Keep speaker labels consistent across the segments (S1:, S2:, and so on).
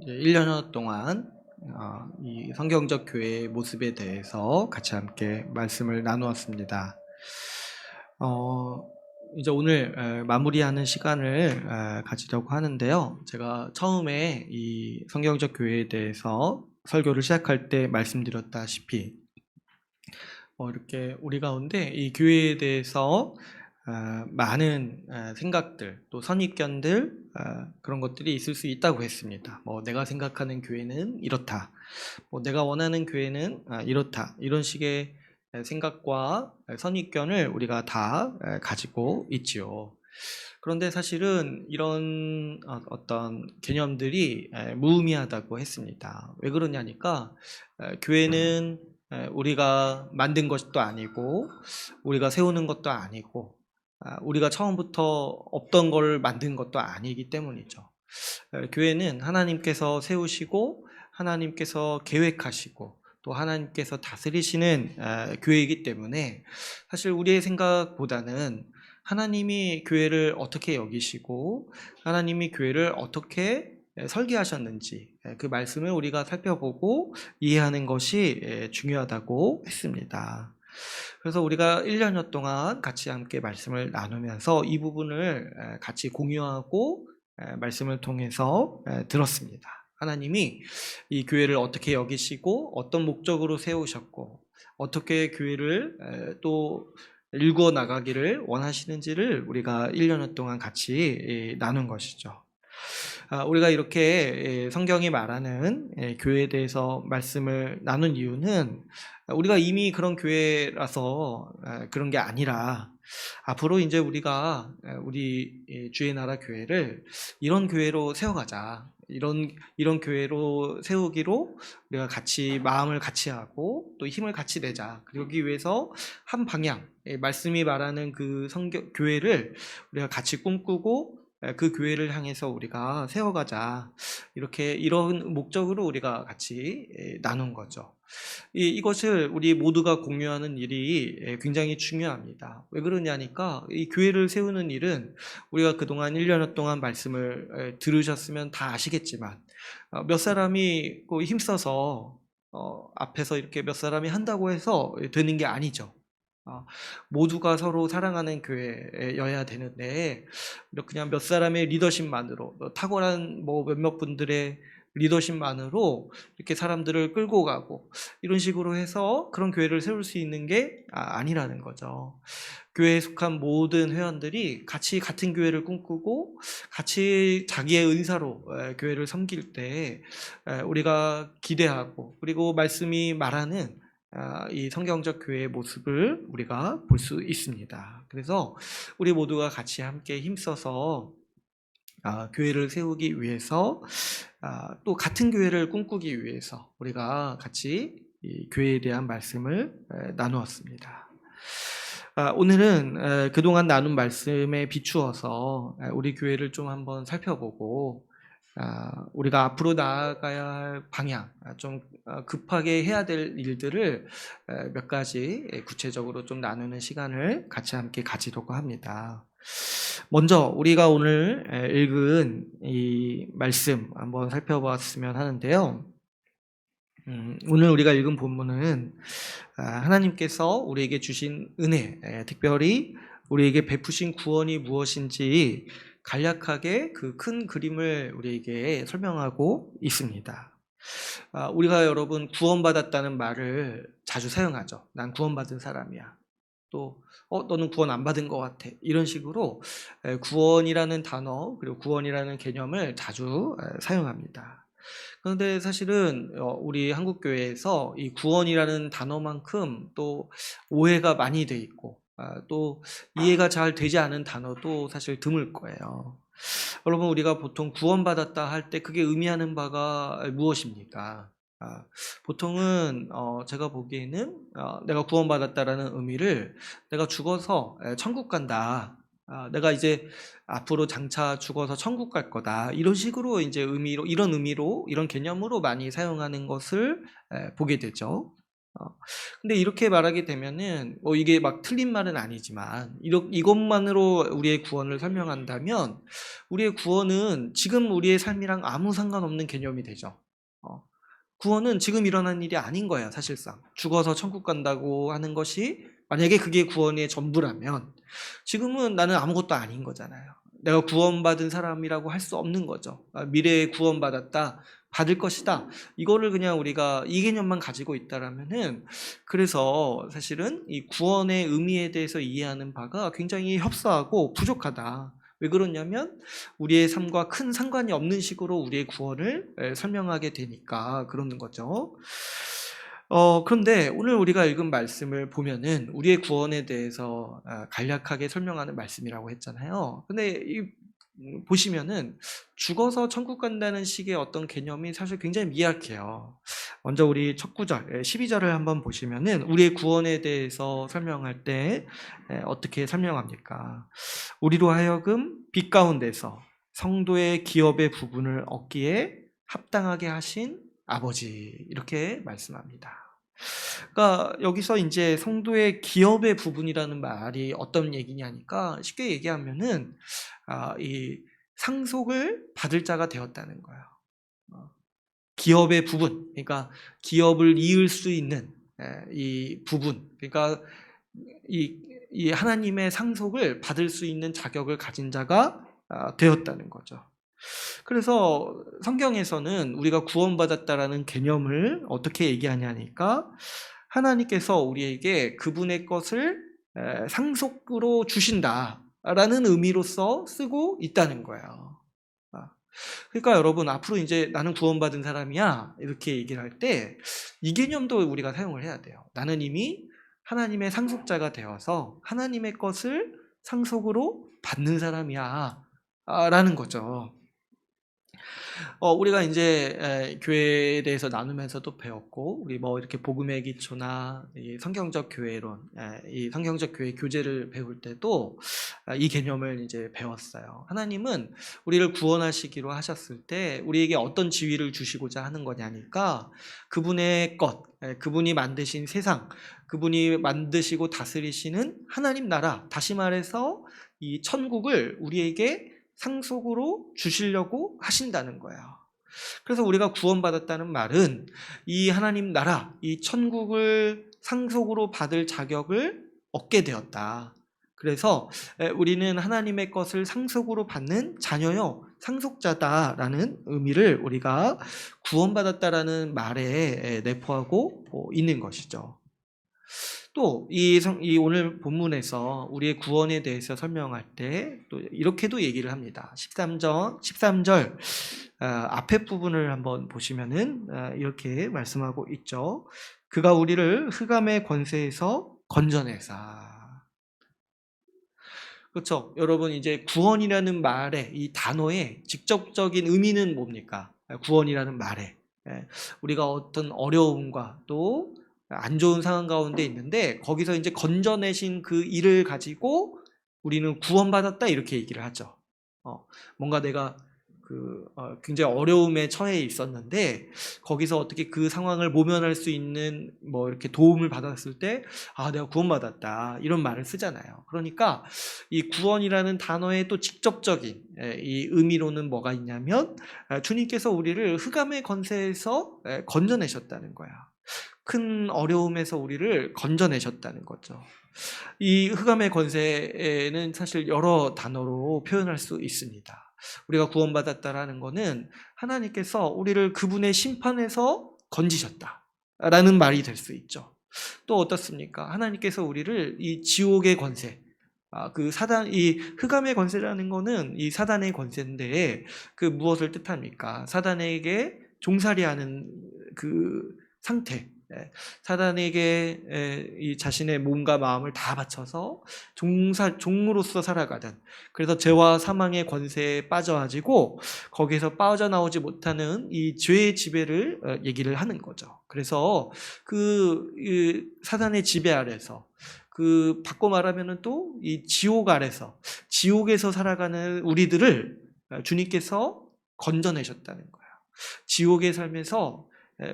S1: 1년 동안 이 성경적 교회의 모습에 대해서 같이 함께 말씀을 나누었습니다. 이제 오늘 마무리하는 시간을 가지려고 하는데요. 제가 처음에 이 성경적 교회에 대해서 설교를 시작할 때 말씀드렸다시피 이렇게 우리 가운데 이 교회에 대해서 많은 생각들 또 선입견들 그런 것들이 있을 수 있다고 했습니다. 내가 생각하는 교회는 이렇다, 내가 원하는 교회는 이렇다, 이런 식의 생각과 선입견을 우리가 다 가지고 있지요. 그런데 사실은 이런 어떤 개념들이 무의미하다고 했습니다. 왜 그러냐니까 교회는 우리가 만든 것도 아니고 우리가 세우는 것도 아니고 우리가 처음부터 없던 걸 만든 것도 아니기 때문이죠. 교회는 하나님께서 세우시고 하나님께서 계획하시고 또 하나님께서 다스리시는 교회이기 때문에 사실 우리의 생각보다는 하나님이 교회를 어떻게 여기시고 하나님이 교회를 어떻게 설계하셨는지 그 말씀을 우리가 살펴보고 이해하는 것이 중요하다고 했습니다. 그래서 우리가 1년여 동안 같이 함께 말씀을 나누면서 이 부분을 같이 공유하고 말씀을 통해서 들었습니다. 하나님이 이 교회를 어떻게 여기시고 어떤 목적으로 세우셨고 어떻게 교회를 또 일구어 나가기를 원하시는지를 우리가 1년여 동안 같이 나눈 것이죠. 우리가 이렇게 성경이 말하는 교회에 대해서 말씀을 나눈 이유는 우리가 이미 그런 교회라서 그런 게 아니라 앞으로 이제 우리가 우리 주의 나라 교회를 이런 교회로 세워가자. 이런 교회로 세우기로 우리가 같이 마음을 같이 하고 또 힘을 같이 내자. 그러기 위해서 한 방향, 말씀이 말하는 그 교회를 우리가 같이 꿈꾸고 그 교회를 향해서 우리가 세워가자. 이런 목적으로 우리가 같이 나눈 거죠. 이것을 우리 모두가 공유하는 일이 굉장히 중요합니다. 왜 그러냐니까 이 교회를 세우는 일은 우리가 그동안 1년 동안 말씀을 들으셨으면 다 아시겠지만 몇 사람이 힘써서 앞에서 이렇게 몇 사람이 한다고 해서 되는 게 아니죠. 모두가 서로 사랑하는 교회여야 되는데 그냥 몇 사람의 리더십만으로 탁월한 몇몇 분들의 리더십만으로 이렇게 사람들을 끌고 가고 이런 식으로 해서 그런 교회를 세울 수 있는 게 아니라는 거죠. 교회에 속한 모든 회원들이 같이 같은 교회를 꿈꾸고 같이 자기의 은사로 교회를 섬길 때 우리가 기대하고 그리고 말씀이 말하는 이 성경적 교회의 모습을 우리가 볼 수 있습니다. 그래서 우리 모두가 같이 함께 힘써서 교회를 세우기 위해서 또 같은 교회를 꿈꾸기 위해서 우리가 같이 이 교회에 대한 말씀을 나누었습니다. 오늘은 그동안 나눈 말씀에 비추어서 우리 교회를 좀 한번 살펴보고 우리가 앞으로 나아가야 할 방향, 좀 급하게 해야 될 일들을 몇 가지 구체적으로 좀 나누는 시간을 같이 함께 가지려고 합니다. 먼저 우리가 오늘 읽은 이 말씀 한번 살펴봤으면 하는데요. 오늘 우리가 읽은 본문은 하나님께서 우리에게 주신 은혜, 특별히 우리에게 베푸신 구원이 무엇인지 간략하게 그 큰 그림을 우리에게 설명하고 있습니다. 우리가 여러분 구원받았다는 말을 자주 사용하죠. 난 구원받은 사람이야. 또 너는 구원 안 받은 것 같아. 이런 식으로 구원이라는 단어 그리고 구원이라는 개념을 자주 사용합니다. 그런데 사실은 우리 한국교회에서 이 구원이라는 단어만큼 또 오해가 많이 돼 있고 또 이해가 잘 되지 않은 단어도 사실 드물 거예요. 여러분 우리가 보통 구원받았다 할 때 그게 의미하는 바가 무엇입니까? 보통은 제가 보기에는 내가 구원받았다라는 의미를 내가 죽어서 천국 간다. 내가 이제 앞으로 장차 죽어서 천국 갈 거다. 이런 식으로 이제 이런 의미로, 이런 개념으로 많이 사용하는 것을 보게 되죠. 근데 이렇게 말하게 되면은 이게 막 틀린 말은 아니지만 이것만으로 우리의 구원을 설명한다면 우리의 구원은 지금 우리의 삶이랑 아무 상관없는 개념이 되죠. 어, 구원은 지금 일어난 일이 아닌 거예요, 사실상. 죽어서 천국 간다고 하는 것이 만약에 그게 구원의 전부라면 지금은 나는 아무것도 아닌 거잖아요. 내가 구원받은 사람이라고 할 수 없는 거죠. 미래에 구원받았다, 받을 것이다. 이거를 그냥 우리가 이 개념만 가지고 있다라면은 그래서 사실은 이 구원의 의미에 대해서 이해하는 바가 굉장히 협소하고 부족하다. 왜 그러냐면 우리의 삶과 큰 상관이 없는 식으로 우리의 구원을 설명하게 되니까 그러는 거죠. 그런데 오늘 우리가 읽은 말씀을 보면은 우리의 구원에 대해서 간략하게 설명하는 말씀이라고 했잖아요. 근데 보시면은 죽어서 천국 간다는 식의 어떤 개념이 사실 굉장히 미약해요. 먼저 우리 첫 구절, 12절을 한번 보시면은 우리의 구원에 대해서 설명할 때 어떻게 설명합니까? 우리로 하여금 빛 가운데서 성도의 기업의 부분을 얻기에 합당하게 하신 아버지, 이렇게 말씀합니다. 그러니까 여기서 이제 성도의 기업의 부분이라는 말이 어떤 얘기냐니까 쉽게 얘기하면은 이 상속을 받을 자가 되었다는 거예요. 기업의 부분, 그러니까 기업을 이을 수 있는 이 부분, 그러니까 이 하나님의 상속을 받을 수 있는 자격을 가진 자가 되었다는 거죠. 그래서 성경에서는 우리가 구원받았다라는 개념을 어떻게 얘기하냐니까 하나님께서 우리에게 그분의 것을 상속으로 주신다라는 의미로서 쓰고 있다는 거예요. 그러니까 여러분 앞으로 이제 나는 구원받은 사람이야 이렇게 얘기를 할 때 이 개념도 우리가 사용을 해야 돼요. 나는 이미 하나님의 상속자가 되어서 하나님의 것을 상속으로 받는 사람이야 라는 거죠. 우리가 이제 교회에 대해서 나누면서도 배웠고, 우리 뭐 이렇게 복음의 기초나 이 성경적 교회론, 이 성경적 교회 교재를 배울 때도 이 개념을 이제 배웠어요. 하나님은 우리를 구원하시기로 하셨을 때 우리에게 어떤 지위를 주시고자 하는 거냐니까 그분의 것, 그분이 만드신 세상, 그분이 만드시고 다스리시는 하나님 나라, 다시 말해서 이 천국을 우리에게 상속으로 주시려고 하신다는 거예요. 그래서 우리가 구원받았다는 말은 이 하나님 나라, 이 천국을 상속으로 받을 자격을 얻게 되었다. 그래서 우리는 하나님의 것을 상속으로 받는 자녀요, 상속자다라는 의미를 우리가 구원받았다라는 말에 내포하고 있는 것이죠. 또 이 오늘 본문에서 우리의 구원에 대해서 설명할 때 또 이렇게도 얘기를 합니다. 13절 앞에 부분을 한번 보시면은 이렇게 말씀하고 있죠. 그가 우리를 흑암의 권세에서 건져내사. 그렇죠. 여러분 이제 구원이라는 말의 이 단어의 직접적인 의미는 뭡니까? 구원이라는 말에 우리가 어떤 어려움과 또 안 좋은 상황 가운데 있는데 거기서 이제 건져내신 그 일을 가지고 우리는 구원받았다 이렇게 얘기를 하죠. 뭔가 내가 굉장히 어려움에 처해 있었는데 거기서 어떻게 그 상황을 모면할 수 있는 뭐 이렇게 도움을 받았을 때 내가 구원받았다 이런 말을 쓰잖아요. 그러니까 이 구원이라는 단어의 또 직접적인 이 의미로는 뭐가 있냐면 주님께서 우리를 흑암의 권세에서 건져내셨다는 거야. 큰 어려움에서 우리를 건져내셨다는 거죠. 이 흑암의 권세는 사실 여러 단어로 표현할 수 있습니다. 우리가 구원받았다라는 것은 하나님께서 우리를 그분의 심판에서 건지셨다라는 말이 될 수 있죠. 또 어떻습니까? 하나님께서 우리를 이 지옥의 권세, 이 흑암의 권세라는 것은 이 사단의 권세인데 그 무엇을 뜻합니까? 사단에게 종살이하는 그 상태, 사단에게 이 자신의 몸과 마음을 다 바쳐서 종으로서 살아가는, 그래서 죄와 사망의 권세에 빠져가지고 거기에서 빠져나오지 못하는 이 죄의 지배를 얘기를 하는 거죠. 그래서 그 사단의 지배 아래서 바꿔 말하면은 또 이 지옥 아래서 지옥에서 살아가는 우리들을 주님께서 건져내셨다는 거예요. 지옥의 삶에서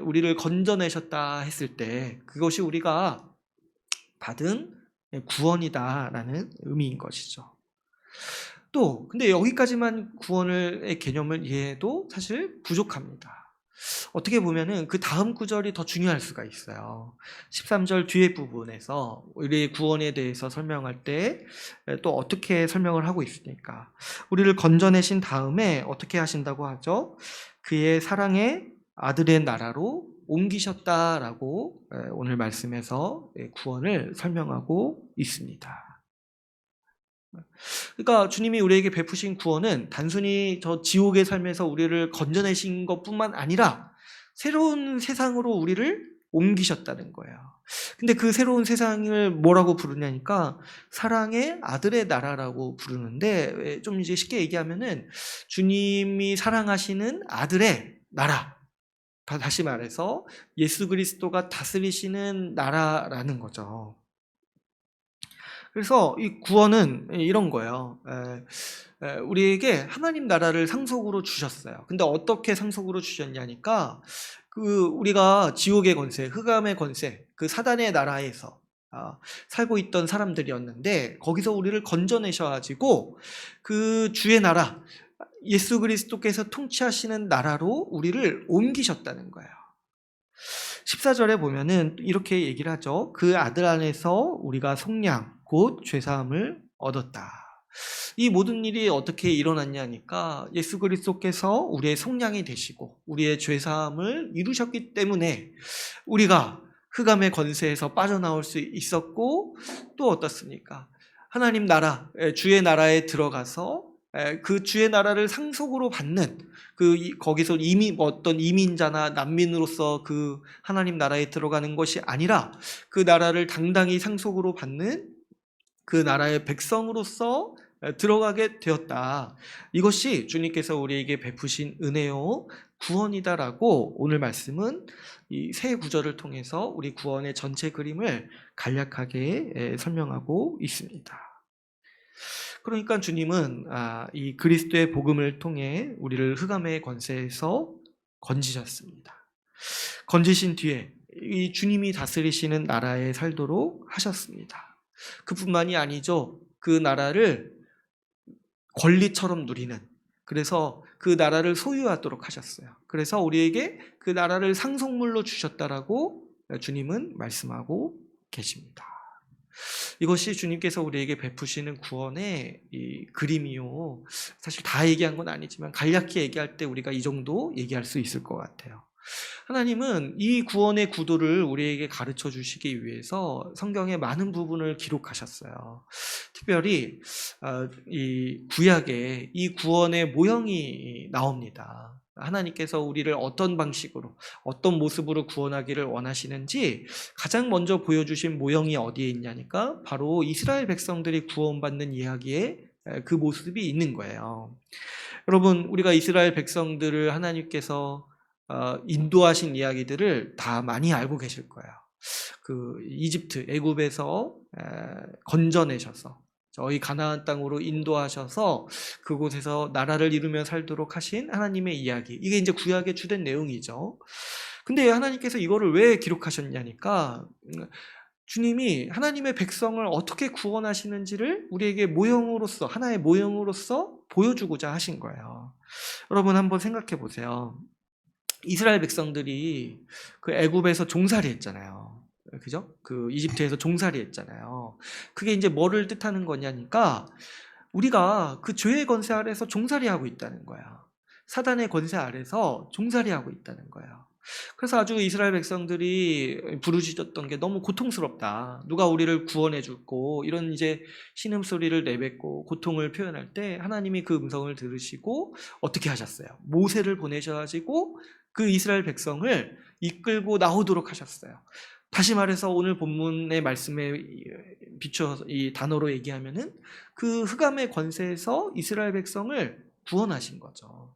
S1: 우리를 건져내셨다 했을 때 그것이 우리가 받은 구원이다라는 의미인 것이죠. 또 근데 여기까지만 구원의 개념을 이해해도 사실 부족합니다. 어떻게 보면은 그 다음 구절이 더 중요할 수가 있어요. 13절 뒤에 부분에서 우리의 구원에 대해서 설명할 때 또 어떻게 설명을 하고 있으니까 우리를 건져내신 다음에 어떻게 하신다고 하죠? 그의 사랑의 아들의 나라로 옮기셨다라고 오늘 말씀에서 구원을 설명하고 있습니다. 그러니까 주님이 우리에게 베푸신 구원은 단순히 저 지옥의 삶에서 우리를 건져내신 것뿐만 아니라 새로운 세상으로 우리를 옮기셨다는 거예요. 근데 그 새로운 세상을 뭐라고 부르냐니까 사랑의 아들의 나라라고 부르는데 좀 이제 쉽게 얘기하면은 주님이 사랑하시는 아들의 나라. 다시 말해서 예수 그리스도가 다스리시는 나라라는 거죠. 그래서 이 구원은 이런 거예요. 우리에게 하나님 나라를 상속으로 주셨어요. 근데 어떻게 상속으로 주셨냐니까 우리가 지옥의 권세, 흑암의 권세, 그 사단의 나라에서 살고 있던 사람들이었는데 거기서 우리를 건져내셔가지고 그 주의 나라, 예수 그리스도께서 통치하시는 나라로 우리를 옮기셨다는 거예요. 14절에 보면은 이렇게 얘기를 하죠. 그 아들 안에서 우리가 속량, 곧 죄사함을 얻었다. 이 모든 일이 어떻게 일어났냐니까 예수 그리스도께서 우리의 속량이 되시고 우리의 죄사함을 이루셨기 때문에 우리가 흑암의 권세에서 빠져나올 수 있었고 또 어떻습니까? 하나님 나라, 주의 나라에 들어가서 그 주의 나라를 상속으로 받는 거기서 어떤 이민자나 난민으로서 그 하나님 나라에 들어가는 것이 아니라 그 나라를 당당히 상속으로 받는 그 나라의 백성으로서 들어가게 되었다. 이것이 주님께서 우리에게 베푸신 은혜요 구원이다라고 오늘 말씀은 이 세 구절을 통해서 우리 구원의 전체 그림을 간략하게 설명하고 있습니다. 그러니까 주님은 이 그리스도의 복음을 통해 우리를 흑암의 권세에서 건지셨습니다. 건지신 뒤에 이 주님이 다스리시는 나라에 살도록 하셨습니다. 그뿐만이 아니죠. 그 나라를 권리처럼 누리는, 그래서 그 나라를 소유하도록 하셨어요. 그래서 우리에게 그 나라를 상속물로 주셨다라고 주님은 말씀하고 계십니다. 이것이 주님께서 우리에게 베푸시는 구원의 이 그림이요. 사실 다 얘기한 건 아니지만 간략히 얘기할 때 우리가 이 정도 얘기할 수 있을 것 같아요. 하나님은 이 구원의 구도를 우리에게 가르쳐 주시기 위해서 성경의 많은 부분을 기록하셨어요. 특별히 이 구약에 이 구원의 모형이 나옵니다. 하나님께서 우리를 어떤 방식으로, 어떤 모습으로 구원하기를 원하시는지 가장 먼저 보여주신 모형이 어디에 있냐니까 바로 이스라엘 백성들이 구원받는 이야기에 그 모습이 있는 거예요. 여러분, 우리가 이스라엘 백성들을 하나님께서 인도하신 이야기들을 다 많이 알고 계실 거예요. 그 이집트, 애굽에서 건져내셔서 저희 가나안 땅으로 인도하셔서 그곳에서 나라를 이루며 살도록 하신 하나님의 이야기. 이게 이제 구약의 주된 내용이죠. 근데 하나님께서 이거를 왜 기록하셨냐니까 주님이 하나님의 백성을 어떻게 구원하시는지를 우리에게 모형으로서, 하나의 모형으로서 보여주고자 하신 거예요. 여러분 한번 생각해 보세요. 이스라엘 백성들이 그 애굽에서 종살이 했잖아요. 그죠? 그 이집트에서 종살이 했잖아요. 그게 이제 뭐를 뜻하는 거냐니까 우리가 그 죄의 권세 아래서 종살이 하고 있다는 거야. 사단의 권세 아래서 종살이 하고 있다는 거예요. 그래서 아주 이스라엘 백성들이 부르짖었던 게 너무 고통스럽다. 누가 우리를 구원해 줄고 이런 이제 신음소리를 내뱉고 고통을 표현할 때 하나님이 그 음성을 들으시고 어떻게 하셨어요? 모세를 보내셔가지고 그 이스라엘 백성을 이끌고 나오도록 하셨어요. 다시 말해서 오늘 본문의 말씀에 비추어서 이 단어로 얘기하면은 그 흑암의 권세에서 이스라엘 백성을 구원하신 거죠.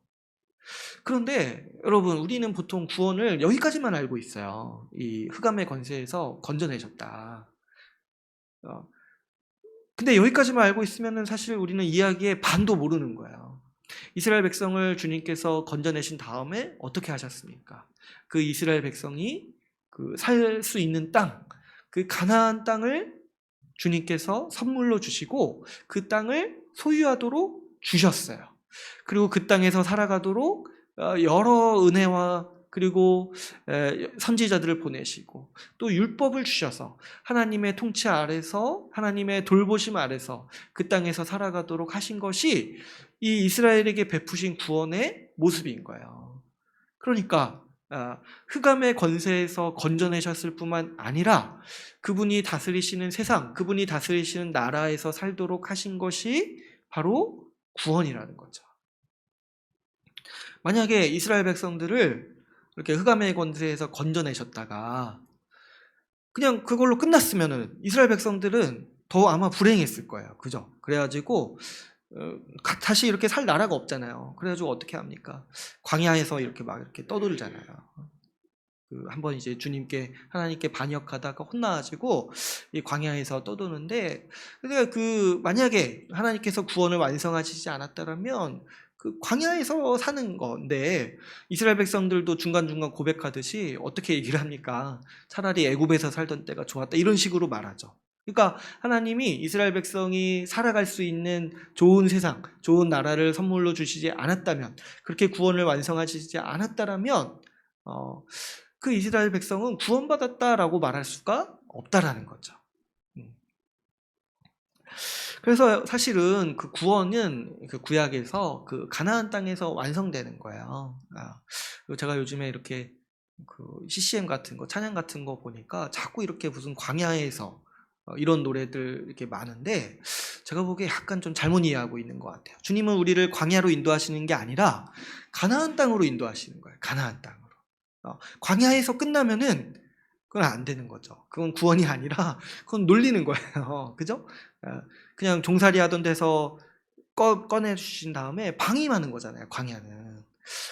S1: 그런데 여러분, 우리는 보통 구원을 여기까지만 알고 있어요. 이 흑암의 권세에서 건져내셨다. 근데 여기까지만 알고 있으면은 사실 우리는 이야기의 반도 모르는 거예요. 이스라엘 백성을 주님께서 건져내신 다음에 어떻게 하셨습니까? 그 이스라엘 백성이 그 살 수 있는 땅, 그 가나안 땅을 주님께서 선물로 주시고 그 땅을 소유하도록 주셨어요. 그리고 그 땅에서 살아가도록 여러 은혜와 그리고 선지자들을 보내시고 또 율법을 주셔서 하나님의 통치 아래서 하나님의 돌보심 아래서 그 땅에서 살아가도록 하신 것이 이 이스라엘에게 베푸신 구원의 모습인 거예요. 그러니까 흑암의 권세에서 건져내셨을 뿐만 아니라 그분이 다스리시는 세상, 그분이 다스리시는 나라에서 살도록 하신 것이 바로 구원이라는 거죠. 만약에 이스라엘 백성들을 이렇게 흑암의 권세에서 건져내셨다가 그냥 그걸로 끝났으면은 이스라엘 백성들은 더 아마 불행했을 거예요. 그죠? 그래가지고 다시 이렇게 살 나라가 없잖아요. 그래가지고 어떻게 합니까? 광야에서 이렇게 막 이렇게 떠돌잖아요. 한번 이제 주님께 하나님께 반역하다가 혼나가지고 이 광야에서 떠도는데, 그러니까 만약에 하나님께서 구원을 완성하시지 않았다면 그 광야에서 사는 건데 이스라엘 백성들도 중간중간 고백하듯이 어떻게 얘기를 합니까? 차라리 애굽에서 살던 때가 좋았다 이런 식으로 말하죠. 그러니까 하나님이 이스라엘 백성이 살아갈 수 있는 좋은 세상, 좋은 나라를 선물로 주시지 않았다면, 그렇게 구원을 완성하시지 않았다면 그 이스라엘 백성은 구원받았다라고 말할 수가 없다라는 거죠. 그래서 사실은 그 구원은 그 구약에서 그 가나안 땅에서 완성되는 거예요. 제가 요즘에 이렇게 그 CCM 같은 거, 찬양 같은 거 보니까 자꾸 이렇게 무슨 광야에서 이런 노래들 이렇게 많은데 제가 보기에 약간 좀 잘못 이해하고 있는 것 같아요. 주님은 우리를 광야로 인도하시는 게 아니라 가나안 땅으로 인도하시는 거예요. 가나안 땅으로. 광야에서 끝나면은 그건 안 되는 거죠. 그건 구원이 아니라 그건 놀리는 거예요. 그죠? 그냥 종살이 하던 데서 꺼내 주신 다음에 방임하는 거잖아요. 광야는.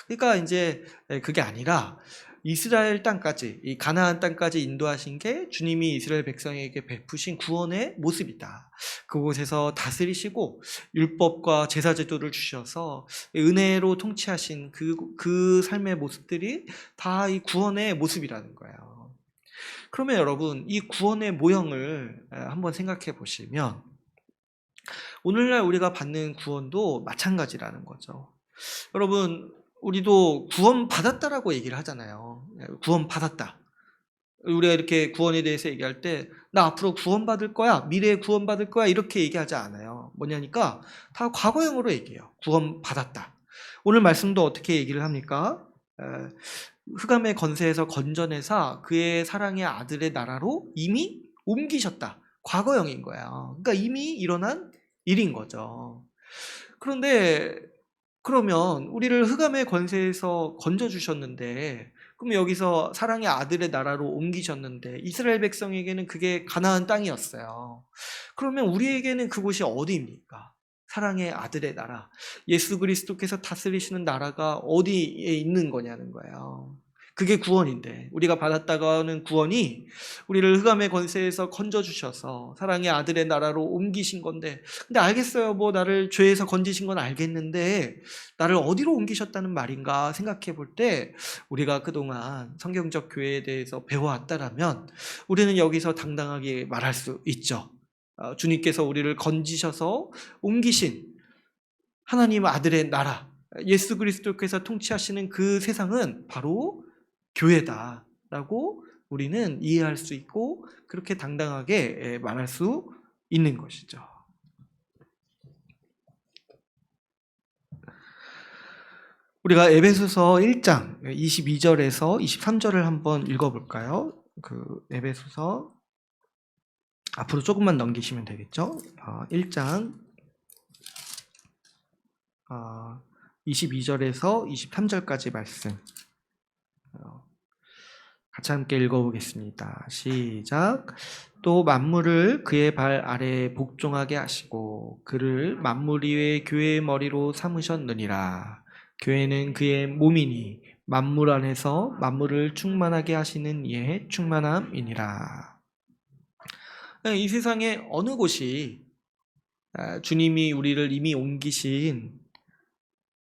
S1: 그러니까 이제 그게 아니라 이스라엘 땅까지, 이 가나안 땅까지 인도하신 게 주님이 이스라엘 백성에게 베푸신 구원의 모습이다. 그곳에서 다스리시고 율법과 제사 제도를 주셔서 은혜로 통치하신 그 삶의 모습들이 다 이 구원의 모습이라는 거예요. 그러면 여러분, 이 구원의 모형을 한번 생각해 보시면 오늘날 우리가 받는 구원도 마찬가지라는 거죠. 여러분, 우리도 구원 받았다라고 얘기를 하잖아요. 구원 받았다. 우리가 이렇게 구원에 대해서 얘기할 때 나 앞으로 구원 받을 거야, 미래에 구원 받을 거야 이렇게 얘기하지 않아요. 뭐냐니까 다 과거형으로 얘기해요. 구원 받았다. 오늘 말씀도 어떻게 얘기를 합니까? 흑암의 건세에서 건져내사 그의 사랑의 아들의 나라로 이미 옮기셨다. 과거형인 거야. 그러니까 이미 일어난 일인 거죠. 그런데 그러면 우리를 흑암의 권세에서 건져주셨는데, 그럼 여기서 사랑의 아들의 나라로 옮기셨는데 이스라엘 백성에게는 그게 가나안 땅이었어요. 그러면 우리에게는 그곳이 어디입니까? 사랑의 아들의 나라, 예수 그리스도께서 다스리시는 나라가 어디에 있는 거냐는 거예요. 그게 구원인데, 우리가 받았다가는 구원이 우리를 흑암의 권세에서 건져주셔서 사랑의 아들의 나라로 옮기신 건데, 근데 알겠어요. 뭐 나를 죄에서 건지신 건 알겠는데 나를 어디로 옮기셨다는 말인가 생각해 볼 때, 우리가 그동안 성경적 교회에 대해서 배워왔다라면 우리는 여기서 당당하게 말할 수 있죠. 주님께서 우리를 건지셔서 옮기신 하나님 아들의 나라, 예수 그리스도께서 통치하시는 그 세상은 바로 교회다라고 우리는 이해할 수 있고 그렇게 당당하게 말할 수 있는 것이죠. 우리가 에베소서 1장 22절에서 23절을 한번 읽어볼까요? 에베소서 앞으로 조금만 넘기시면 되겠죠? 1장 22절에서 23절까지 말씀 같이 함께 읽어보겠습니다. 시작. 또 만물을 그의 발 아래에 복종하게 하시고 그를 만물 위에 교회의 머리로 삼으셨느니라. 교회는 그의 몸이니 만물 안에서 만물을 충만하게 하시는 이의 충만함이니라. 이 세상의 어느 곳이 주님이 우리를 이미 옮기신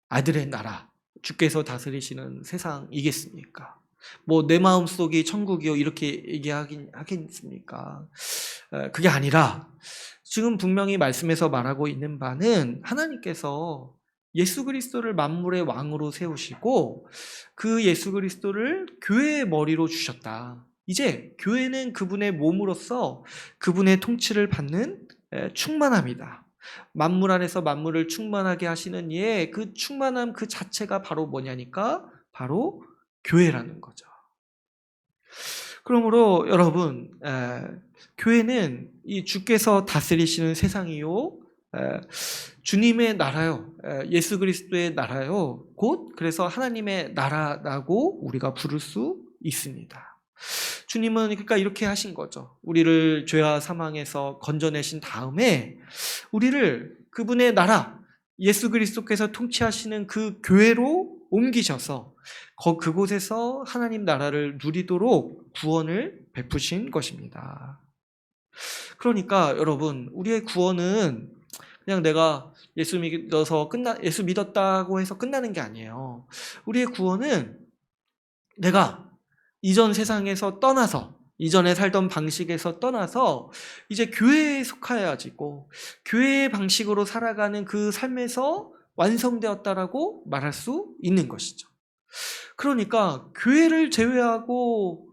S1: 아들의 나라, 주께서 다스리시는 세상이겠습니까? 뭐 내 마음속이 천국이요 이렇게 얘기하긴 하겠습니까? 그게 아니라 지금 분명히 말씀에서 말하고 있는 바는 하나님께서 예수 그리스도를 만물의 왕으로 세우시고 그 예수 그리스도를 교회의 머리로 주셨다. 이제 교회는 그분의 몸으로서 그분의 통치를 받는 충만함이다. 만물 안에서 만물을 충만하게 하시는 이의 그 충만함 그 자체가 바로 뭐냐니까 바로 교회라는 거죠. 그러므로 여러분 교회는 이 주께서 다스리시는 세상이요 주님의 나라요 예수 그리스도의 나라요 곧 그래서 하나님의 나라라고 우리가 부를 수 있습니다. 주님은 그러니까 이렇게 하신 거죠. 우리를 죄와 사망에서 건져내신 다음에 우리를 그분의 나라 예수 그리스도께서 통치하시는 그 교회로 옮기셔서 그곳에서 하나님 나라를 누리도록 구원을 베푸신 것입니다. 그러니까 여러분 우리의 구원은 그냥 내가 예수 믿었다고 해서 끝나는 게 아니에요. 우리의 구원은 내가 이전 세상에서 떠나서 이전에 살던 방식에서 떠나서 이제 교회에 속하여지고 교회의 방식으로 살아가는 그 삶에서 완성되었다라고 말할 수 있는 것이죠. 그러니까 교회를 제외하고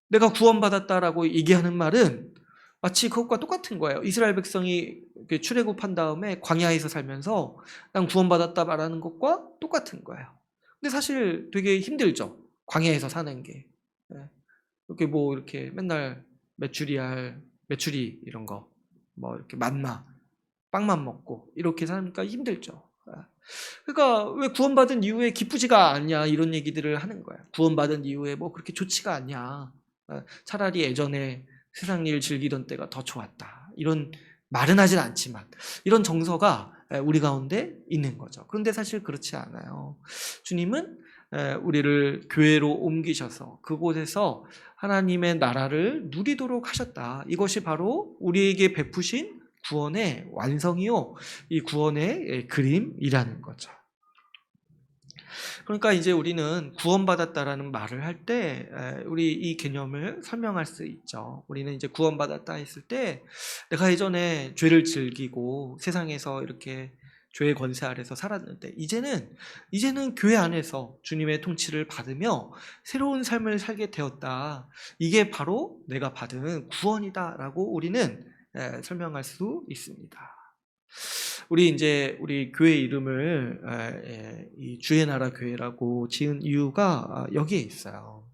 S1: 내가 구원받았다라고 얘기하는 말은 마치 그것과 똑같은 거예요. 이스라엘 백성이 출애굽한 다음에 광야에서 살면서 난 구원받았다 말하는 것과 똑같은 거예요. 근데 사실 되게 힘들죠. 광야에서 사는 게. 이렇게 뭐 이렇게 맨날 메추리 이런 거 뭐 이렇게 만나 빵만 먹고 이렇게 사니까 힘들죠. 그러니까 왜 구원받은 이후에 기쁘지가 않냐 이런 얘기들을 하는 거야. 구원받은 이후에 뭐 그렇게 좋지가 않냐. 차라리 예전에 세상 일 즐기던 때가 더 좋았다. 이런 말은 하진 않지만 이런 정서가 우리 가운데 있는 거죠. 그런데 사실 그렇지 않아요. 주님은 우리를 교회로 옮기셔서 그곳에서 하나님의 나라를 누리도록 하셨다. 이것이 바로 우리에게 베푸신 구원의 완성이요. 이 구원의 그림이라는 거죠. 그러니까 이제 우리는 구원받았다라는 말을 할 때 우리 이 개념을 설명할 수 있죠. 우리는 이제 구원받았다 했을 때 내가 예전에 죄를 즐기고 세상에서 이렇게 죄의 권세 아래서 살았는데 이제는 교회 안에서 주님의 통치를 받으며 새로운 삶을 살게 되었다. 이게 바로 내가 받은 구원이다라고 우리는 설명할 수 있습니다. 우리 교회 이름을 이 주의 나라 교회라고 지은 이유가 여기에 있어요.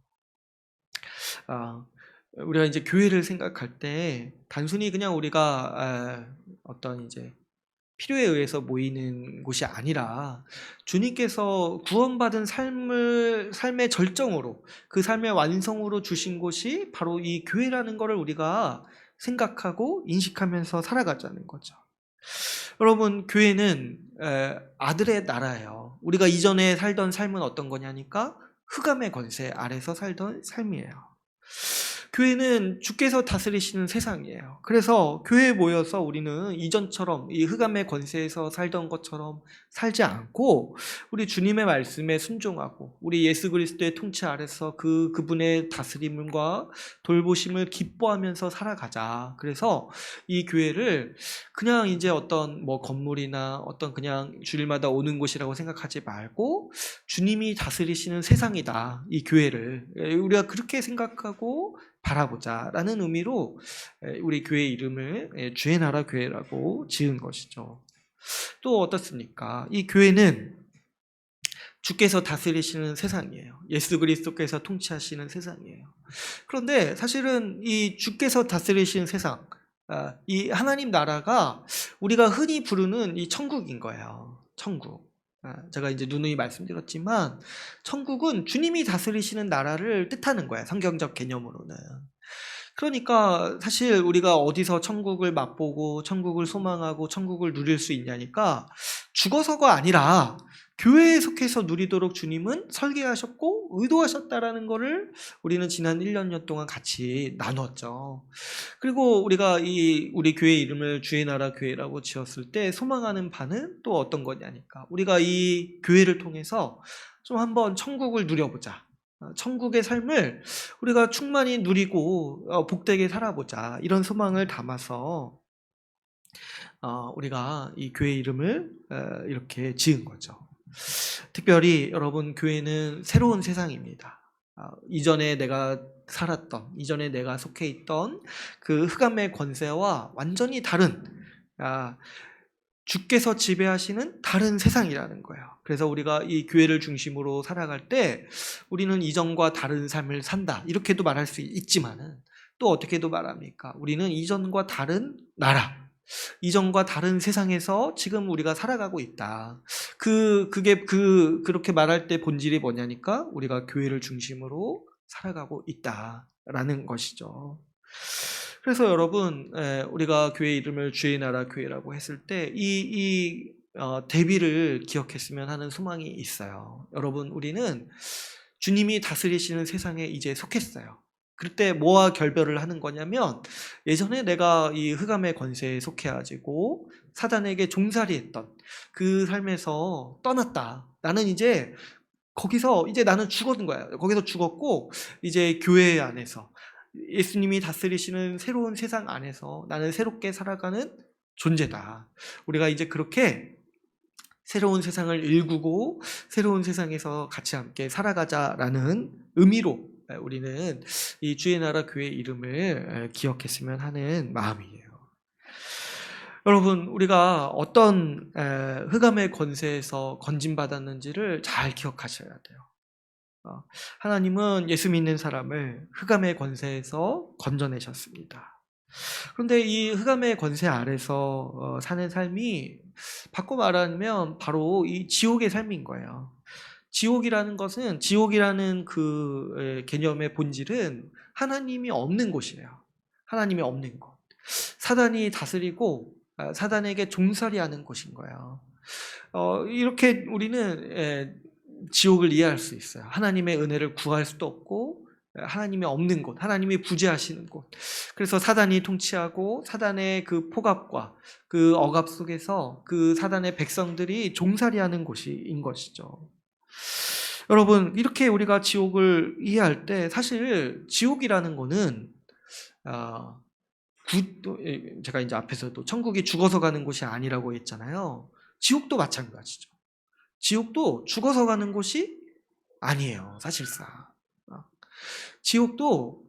S1: 우리가 이제 교회를 생각할 때 단순히 그냥 우리가 어떤 이제 필요에 의해서 모이는 곳이 아니라 주님께서 구원받은 삶의 절정으로 그 삶의 완성으로 주신 곳이 바로 이 교회라는 것을 우리가 생각하고 인식하면서 살아가자는 거죠. 여러분 교회는 아들의 나라예요. 우리가 이전에 살던 삶은 어떤 거냐니까 흑암의 권세 아래서 살던 삶이에요. 교회는 주께서 다스리시는 세상이에요. 그래서 교회에 모여서 우리는 이전처럼 이 흑암의 권세에서 살던 것처럼 살지 않고 우리 주님의 말씀에 순종하고 우리 예수 그리스도의 통치 아래서 그분의 다스림과 돌보심을 기뻐하면서 살아가자. 그래서 이 교회를 그냥 이제 어떤 뭐 건물이나 어떤 그냥 주일마다 오는 곳이라고 생각하지 말고 주님이 다스리시는 세상이다. 이 교회를 우리가 그렇게 생각하고 바라보자라는 의미로 우리 교회 이름을 주의 나라 교회라고 지은 것이죠. 또 어떻습니까? 이 교회는 주께서 다스리시는 세상이에요. 예수 그리스도께서 통치하시는 세상이에요. 그런데 사실은 이 주께서 다스리시는 세상, 이 하나님 나라가 우리가 흔히 부르는 이 천국인 거예요. 천국. 제가 이제 누누이 말씀드렸지만 천국은 주님이 다스리시는 나라를 뜻하는 거예요. 성경적 개념으로는. 그러니까 사실 우리가 어디서 천국을 맛보고 천국을 소망하고 천국을 누릴 수 있냐니까 죽어서가 아니라 교회에 속해서 누리도록 주님은 설계하셨고 의도하셨다라는 것을 우리는 지난 1년 동안 같이 나눴죠. 그리고 우리가 우리 교회 이름을 주의 나라 교회라고 지었을 때 소망하는 바는 또 어떤 거냐니까. 우리가 이 교회를 통해서 좀 한번 천국을 누려보자. 천국의 삶을 우리가 충만히 누리고 복되게 살아보자. 이런 소망을 담아서 우리가 이 교회 이름을 이렇게 지은 거죠. 특별히 여러분, 교회는 새로운 세상입니다. 이전에 내가 살았던, 이전에 내가 속해 있던 그 흑암의 권세와 완전히 다른, 주께서 지배하시는 다른 세상이라는 거예요. 그래서 우리가 이 교회를 중심으로 살아갈 때 우리는 이전과 다른 삶을 산다, 이렇게도 말할 수 있지만은 또 어떻게도 말합니까? 우리는 이전과 다른 나라, 이전과 다른 세상에서 지금 우리가 살아가고 있다. 그렇게 말할 때 본질이 뭐냐니까? 우리가 교회를 중심으로 살아가고 있다라는 것이죠. 그래서 여러분, 우리가 교회 이름을 주의 나라 교회라고 했을 때 대비를 기억했으면 하는 소망이 있어요. 여러분, 우리는 주님이 다스리시는 세상에 이제 속했어요. 그때 뭐와 결별을 하는 거냐면, 예전에 내가 이 흑암의 권세에 속해가지고 사단에게 종살이했던 그 삶에서 떠났다. 나는 이제 거기서 이제 나는 죽었는 거야. 거기서 죽었고 이제 교회 안에서 예수님이 다스리시는 새로운 세상 안에서 나는 새롭게 살아가는 존재다. 우리가 이제 그렇게 새로운 세상을 일구고 새로운 세상에서 같이 함께 살아가자라는 의미로 우리는 이 주의 나라 교회 이름을 기억했으면 하는 마음이에요. 여러분, 우리가 어떤 흑암의 권세에서 건진받았는지를 잘 기억하셔야 돼요. 하나님은 예수 믿는 사람을 흑암의 권세에서 건져내셨습니다. 그런데 이 흑암의 권세 아래서 사는 삶이 바꿔 말하면 바로 이 지옥의 삶인 거예요. 지옥이라는 것은, 지옥이라는 그 개념의 본질은 하나님이 없는 곳이에요. 하나님이 없는 곳. 사단이 다스리고 사단에게 종살이하는 곳인 거예요. 이렇게 우리는 지옥을 이해할 수 있어요. 하나님의 은혜를 구할 수도 없고 하나님이 없는 곳, 하나님이 부재하시는 곳. 그래서 사단이 통치하고 사단의 그 폭압과 그 억압 속에서 그 사단의 백성들이 종살이하는 곳인 것이죠. 여러분, 이렇게 우리가 지옥을 이해할 때 사실 지옥이라는 거는 제가 이제 앞에서도 천국이 죽어서 가는 곳이 아니라고 했잖아요. 지옥도 마찬가지죠. 지옥도 죽어서 가는 곳이 아니에요, 사실상. 지옥도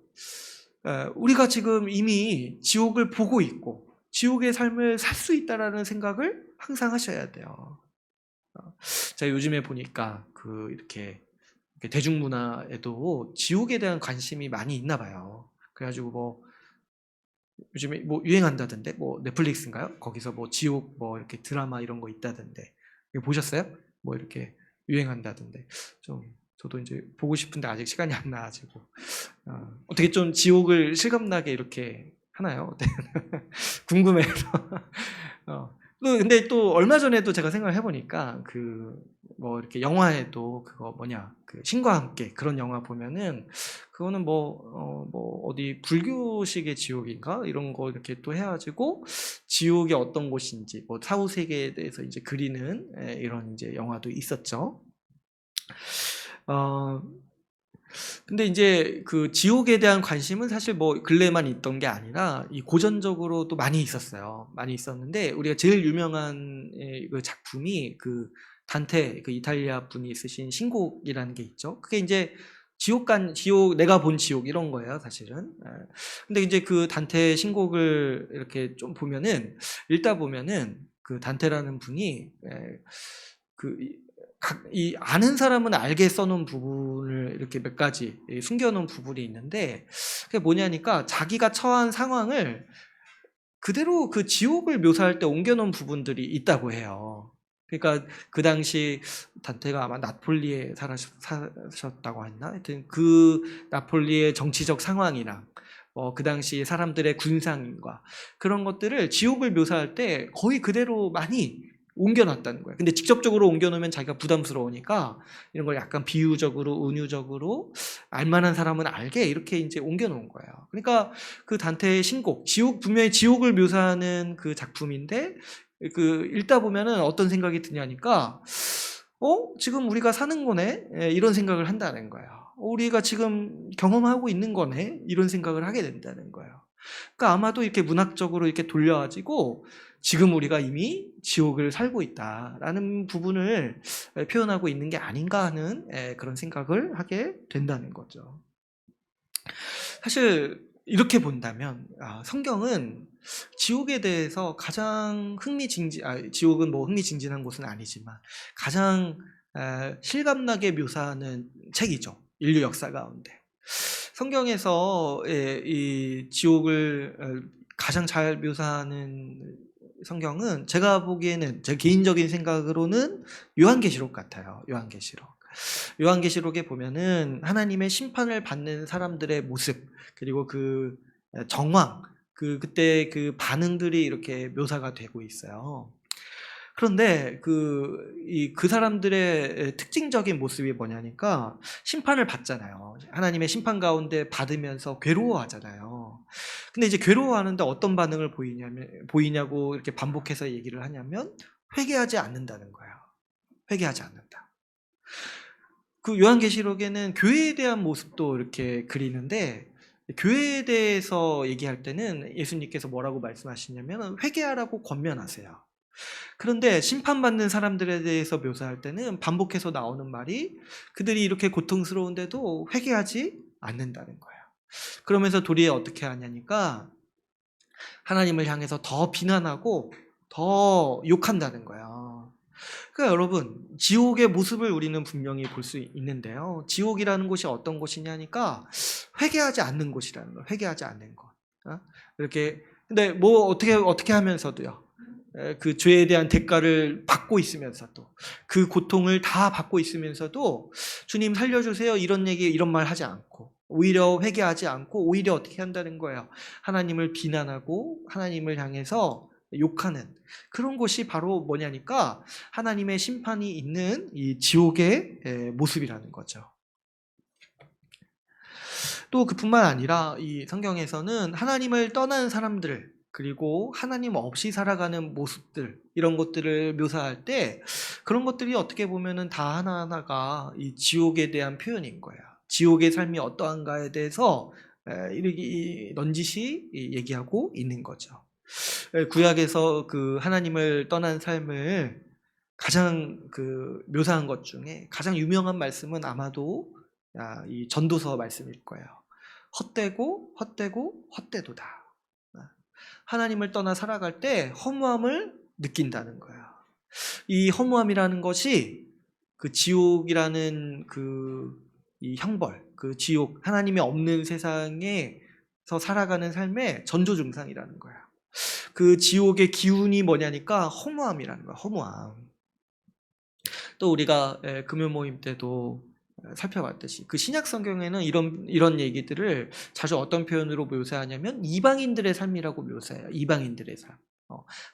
S1: 우리가 지금 이미 지옥을 보고 있고 지옥의 삶을 살 수 있다라는 생각을 항상 하셔야 돼요. 제가 요즘에 보니까 이렇게 대중문화에도 지옥에 대한 관심이 많이 있나 봐요. 그래가지고 요즘에 유행한다던데, 넷플릭스인가요? 거기서 지옥 이렇게 드라마 이런 거 있다던데, 이거 보셨어요? 이렇게 유행한다던데. 저도 이제 보고 싶은데 아직 시간이 안 나가지고 어떻게 좀 지옥을 실감나게 이렇게 하나요? 궁금해서. 근데 또 얼마 전에도 제가 생각을 해보니까 이렇게 영화에도 신과 함께 그런 영화 보면은 그거는 어디 불교식의 지옥인가 이런 거 이렇게 또 해가지고 지옥이 어떤 곳인지 사후 세계에 대해서 이제 그리는 이런 이제 영화도 있었죠. 근데 이제 그 지옥에 대한 관심은 사실 근래만 있던 게 아니라 이 고전적으로도 많이 있었어요. 많이 있었는데 우리가 제일 유명한 그 작품이 단테, 이탈리아 분이 쓰신 신곡이라는 게 있죠. 그게 이제 지옥, 내가 본 지옥 이런 거예요, 사실은. 근데 이제 그 단테 신곡을 이렇게 좀 읽다 보면은 그 단테라는 분이 이 아는 사람은 알게 써놓은 부분을 이렇게 몇 가지 숨겨놓은 부분이 있는데, 그게 뭐냐니까 자기가 처한 상황을 그대로 그 지옥을 묘사할 때 옮겨놓은 부분들이 있다고 해요. 그러니까 그 당시 단테가 아마 나폴리에 사셨다고 했나? 하여튼 그 나폴리의 정치적 상황이랑 그 당시 사람들의 군상과 그런 것들을 지옥을 묘사할 때 거의 그대로 많이 옮겨놨다는 거예요. 근데 직접적으로 옮겨놓으면 자기가 부담스러우니까 이런 걸 약간 비유적으로, 은유적으로 알만한 사람은 알게 이렇게 이제 옮겨놓은 거예요. 그러니까 그 단테의 신곡, 분명히 지옥을 묘사하는 그 작품인데 그 읽다 보면은 어떤 생각이 드냐니까 지금 우리가 사는 거네? 이런 생각을 한다는 거예요. 우리가 지금 경험하고 있는 거네? 이런 생각을 하게 된다는 거예요. 그러니까 아마도 이렇게 문학적으로 이렇게 돌려가지고 지금 우리가 이미 지옥을 살고 있다라는 부분을 표현하고 있는 게 아닌가 하는 그런 생각을 하게 된다는 거죠. 사실 이렇게 본다면 성경은 지옥에 대해서 가장 지옥은 뭐 흥미진진한 곳은 아니지만 가장 실감나게 묘사하는 책이죠. 인류 역사 가운데. 성경에서 이 지옥을 가장 잘 묘사하는 성경은 제가 보기에는 제 개인적인 생각으로는 요한계시록 같아요. 요한계시록에 보면은 하나님의 심판을 받는 사람들의 모습 그리고 그 정황 그때 그 반응들이 이렇게 묘사가 되고 있어요. 그런데 그 사람들의 특징적인 모습이 뭐냐니까 심판을 받잖아요. 하나님의 심판 가운데 받으면서 괴로워하잖아요. 근데 이제 괴로워하는데 어떤 반응을 보이냐고 이렇게 반복해서 얘기를 하냐면 회개하지 않는다는 거예요. 회개하지 않는다. 그 요한계시록에는 교회에 대한 모습도 이렇게 그리는데 교회에 대해서 얘기할 때는 예수님께서 뭐라고 말씀하시냐면 회개하라고 권면하세요. 그런데 심판받는 사람들에 대해서 묘사할 때는 반복해서 나오는 말이 그들이 이렇게 고통스러운데도 회개하지 않는다는 거예요. 그러면서 도리어 어떻게 하냐니까 하나님을 향해서 더 비난하고 더 욕한다는 거예요. 그러니까 여러분 지옥의 모습을 우리는 분명히 볼 수 있는데요. 지옥이라는 곳이 어떤 곳이냐니까 회개하지 않는 곳이라는 거예요. 회개하지 않는 곳. 이렇게 근데 뭐 어떻게 하면서도요. 그 죄에 대한 대가를 받고 있으면서도 그 고통을 다 받고 있으면서도 주님 살려주세요 이런 말 하지 않고 오히려 회개하지 않고 오히려 어떻게 한다는 거예요. 하나님을 비난하고 하나님을 향해서 욕하는 그런 곳이 바로 뭐냐니까 하나님의 심판이 있는 이 지옥의 모습이라는 거죠. 또 그뿐만 아니라 이 성경에서는 하나님을 떠난 사람들 그리고 하나님 없이 살아가는 모습들 이런 것들을 묘사할 때 그런 것들이 어떻게 보면은 다 하나하나가 이 지옥에 대한 표현인 거예요. 지옥의 삶이 어떠한가에 대해서 이렇게 넌지시 얘기하고 있는 거죠. 구약에서 그 하나님을 떠난 삶을 가장 묘사한 것 중에 가장 유명한 말씀은 아마도 이 전도서 말씀일 거예요. 헛되고 헛되도다. 하나님을 떠나 살아갈 때 허무함을 느낀다는 거예요. 이 허무함이라는 것이 그 지옥이라는 이 형벌, 그 지옥, 하나님이 없는 세상에서 살아가는 삶의 전조 증상이라는 거예요. 그 지옥의 기운이 뭐냐니까 허무함이라는 거예요. 허무함. 또 우리가 금요 모임 때도 살펴봤듯이 그 신약 성경에는 이런 얘기들을 자주 어떤 표현으로 묘사하냐면 이방인들의 삶이라고 묘사해요. 이방인들의 삶.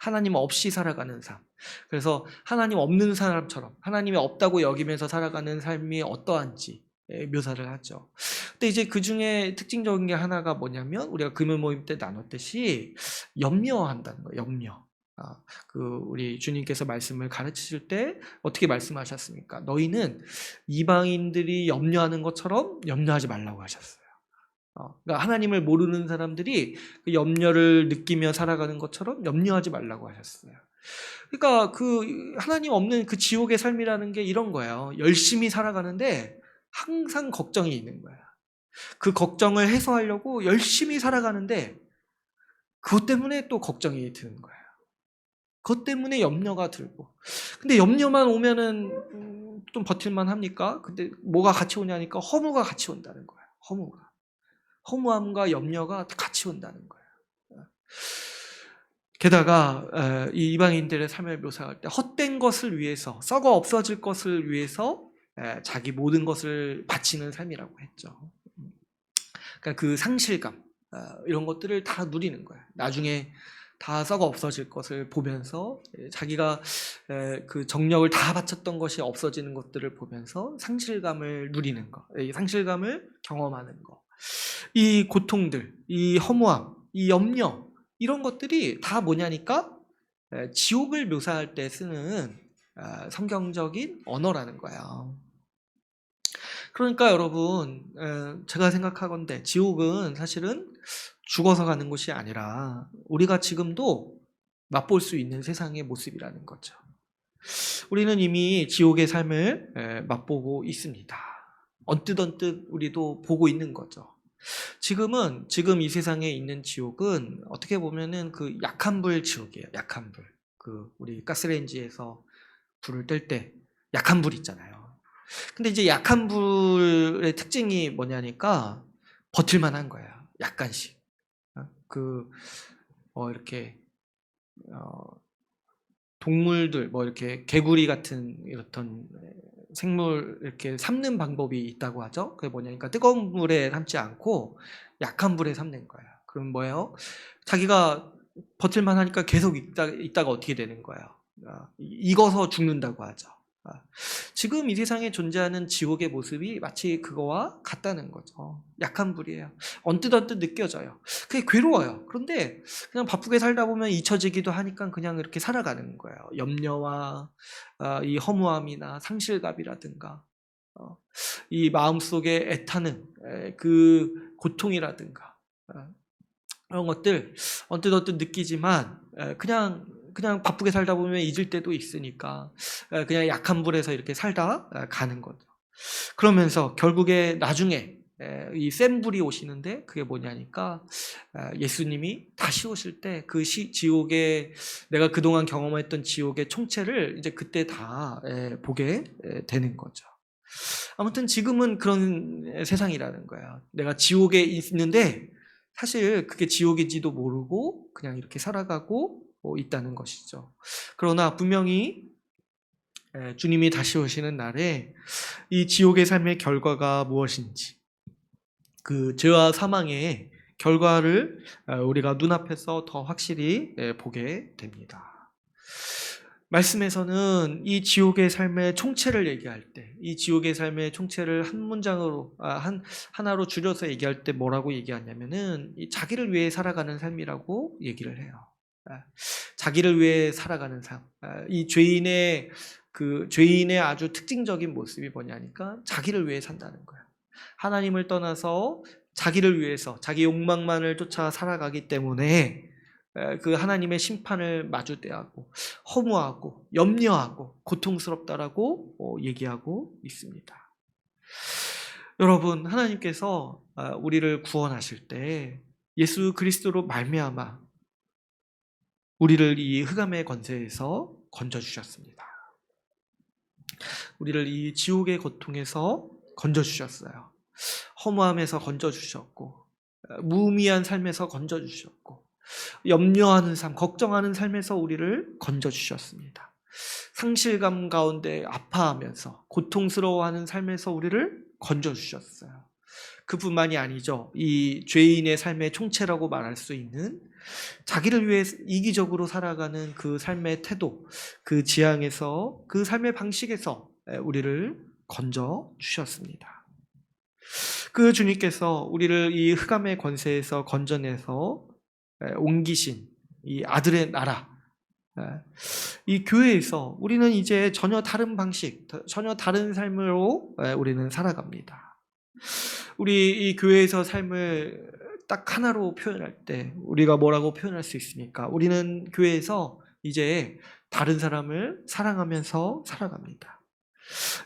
S1: 하나님 없이 살아가는 삶. 그래서 하나님 없는 사람처럼 하나님이 없다고 여기면서 살아가는 삶이 어떠한지 묘사를 하죠. 근데 이제 그 중에 특징적인 게 하나가 뭐냐면 우리가 금요 모임 때 나눴듯이 염려한다는 거예요. 염려. 우리 주님께서 말씀을 가르치실 때 어떻게 말씀하셨습니까? 너희는 이방인들이 염려하는 것처럼 염려하지 말라고 하셨어요. 그러니까 하나님을 모르는 사람들이 그 염려를 느끼며 살아가는 것처럼 염려하지 말라고 하셨어요. 그러니까 하나님 없는 그 지옥의 삶이라는 게 이런 거예요. 열심히 살아가는데 항상 걱정이 있는 거야. 그 걱정을 해소하려고 열심히 살아가는데 그것 때문에 또 걱정이 드는 거야. 그것 때문에 염려가 들고. 근데 염려만 오면은 좀 버틸만 합니까? 근데 뭐가 같이 오냐니까 허무가 같이 온다는 거예요. 허무함과 염려가 같이 온다는 거예요. 게다가 이 이방인들의 삶을 묘사할 때 헛된 것을 위해서 썩어 없어질 것을 위해서 자기 모든 것을 바치는 삶이라고 했죠. 그러니까 그 상실감 이런 것들을 다 누리는 거예요. 나중에 다 썩어 없어질 것을 보면서 자기가 그 정력을 다 바쳤던 것이 없어지는 것들을 보면서 상실감을 누리는 것, 이 상실감을 경험하는 것, 이 고통들, 이 허무함, 이 염려, 이런 것들이 다 뭐냐니까 지옥을 묘사할 때 쓰는 성경적인 언어라는 거예요. 그러니까 여러분, 제가 생각하건대 지옥은 사실은 죽어서 가는 곳이 아니라 우리가 지금도 맛볼 수 있는 세상의 모습이라는 거죠. 우리는 이미 지옥의 삶을 맛보고 있습니다. 언뜻 우리도 보고 있는 거죠. 지금 이 세상에 있는 지옥은 어떻게 보면은 그 약한 불 지옥이에요. 약한 불. 그 우리 가스레인지에서 불을 뗄 때 약한 불 있잖아요. 근데 이제 약한 불의 특징이 뭐냐니까 버틸만 한 거예요. 약간씩. 이렇게 동물들 이렇게 개구리 같은 이렇던 생물 이렇게 삶는 방법이 있다고 하죠. 그게 뭐냐니까 뜨거운 물에 삶지 않고 약한 불에 삶는 거예요. 그럼 뭐예요? 자기가 버틸만 하니까 계속 있다가 어떻게 되는 거예요? 익어서 죽는다고 하죠. 지금 이 세상에 존재하는 지옥의 모습이 마치 그거와 같다는 거죠. 약한 불이에요. 언뜻 느껴져요. 그게 괴로워요. 그런데 그냥 바쁘게 살다 보면 잊혀지기도 하니까 그냥 이렇게 살아가는 거예요. 염려와 이 허무함이나 상실감이라든가 이 마음속에 애타는 그 고통이라든가 이런 것들 언뜻 느끼지만 그냥 바쁘게 살다 보면 잊을 때도 있으니까 그냥 약한 불에서 이렇게 살다 가는 거죠. 그러면서 결국에 나중에 이 센 불이 오시는데 그게 뭐냐니까 예수님이 다시 오실 때 그 지옥에 내가 그동안 경험했던 지옥의 총체를 이제 그때 다 보게 되는 거죠. 아무튼 지금은 그런 세상이라는 거예요. 내가 지옥에 있는데 사실 그게 지옥인지도 모르고 그냥 이렇게 살아가고 있다는 것이죠. 그러나 분명히 주님이 다시 오시는 날에 이 지옥의 삶의 결과가 무엇인지, 그 죄와 사망의 결과를 우리가 눈앞에서 더 확실히 보게 됩니다. 말씀에서는 이 지옥의 삶의 총체를 얘기할 때, 이 지옥의 삶의 총체를 한 문장으로 하나로 줄여서 얘기할 때 뭐라고 얘기하냐면은 이 자기를 위해 살아가는 삶이라고 얘기를 해요. 자기를 위해 살아가는 삶. 이 죄인의 아주 특징적인 모습이 뭐냐니까 자기를 위해 산다는 거예요. 하나님을 떠나서 자기를 위해서 자기 욕망만을 쫓아 살아가기 때문에 그 하나님의 심판을 마주대하고 허무하고 염려하고 고통스럽다라고 얘기하고 있습니다. 여러분, 하나님께서 우리를 구원하실 때 예수 그리스도로 말미암아 우리를 이 흑암의 권세에서 건져주셨습니다. 우리를 이 지옥의 고통에서 건져주셨어요. 허무함에서 건져주셨고 무의미한 삶에서 건져주셨고 염려하는 삶, 걱정하는 삶에서 우리를 건져주셨습니다. 상실감 가운데 아파하면서 고통스러워하는 삶에서 우리를 건져주셨어요. 그뿐만이 아니죠. 이 죄인의 삶의 총체라고 말할 수 있는 자기를 위해 이기적으로 살아가는 그 삶의 태도, 그 지향에서, 그 삶의 방식에서 우리를 건져주셨습니다. 그 주님께서 우리를 이 흑암의 권세에서 건져내서 옮기신 이 아들의 나라, 이 교회에서 우리는 이제 전혀 다른 방식, 전혀 다른 삶으로 우리는 살아갑니다. 우리 이 교회에서 삶을 딱 하나로 표현할 때 우리가 뭐라고 표현할 수 있습니까? 우리는 교회에서 이제 다른 사람을 사랑하면서 살아갑니다.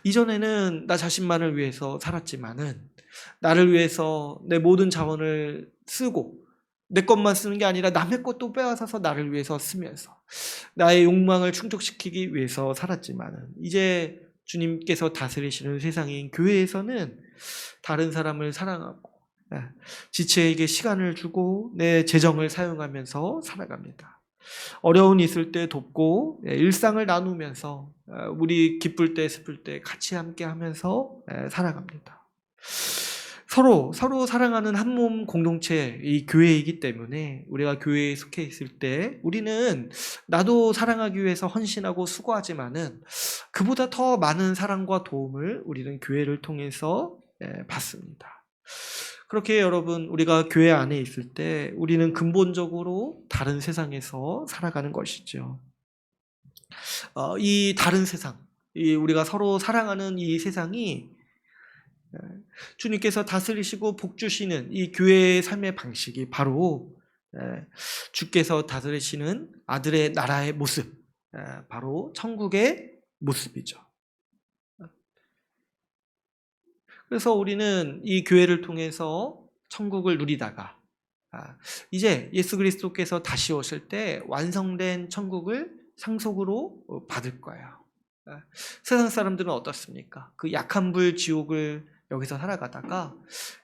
S1: 이전에는 나 자신만을 위해서 살았지만은 나를 위해서 내 모든 자원을 쓰고 내 것만 쓰는 게 아니라 남의 것도 빼앗아서 나를 위해서 쓰면서 나의 욕망을 충족시키기 위해서 살았지만은 이제 주님께서 다스리시는 세상인 교회에서는 다른 사람을 사랑하고 지체에게 시간을 주고 내 재정을 사용하면서 살아갑니다. 어려운 있을 때 돕고 일상을 나누면서 우리 기쁠 때 슬플 때 같이 함께 하면서 살아갑니다. 서로 사랑하는 한 몸 공동체, 이 교회이기 때문에 우리가 교회에 속해 있을 때 우리는 나도 사랑하기 위해서 헌신하고 수고하지만은 그보다 더 많은 사랑과 도움을 우리는 교회를 통해서 받습니다. 그렇게 여러분, 우리가 교회 안에 있을 때 우리는 근본적으로 다른 세상에서 살아가는 것이죠. 이 다른 세상, 우리가 서로 사랑하는 이 세상이 주님께서 다스리시고 복주시는 이 교회의 삶의 방식이 바로 주께서 다스리시는 아들의 나라의 모습, 바로 천국의 모습이죠. 그래서 우리는 이 교회를 통해서 천국을 누리다가 이제 예수 그리스도께서 다시 오실 때 완성된 천국을 상속으로 받을 거예요. 세상 사람들은 어떻습니까? 그 약한 불 지옥을 여기서 살아가다가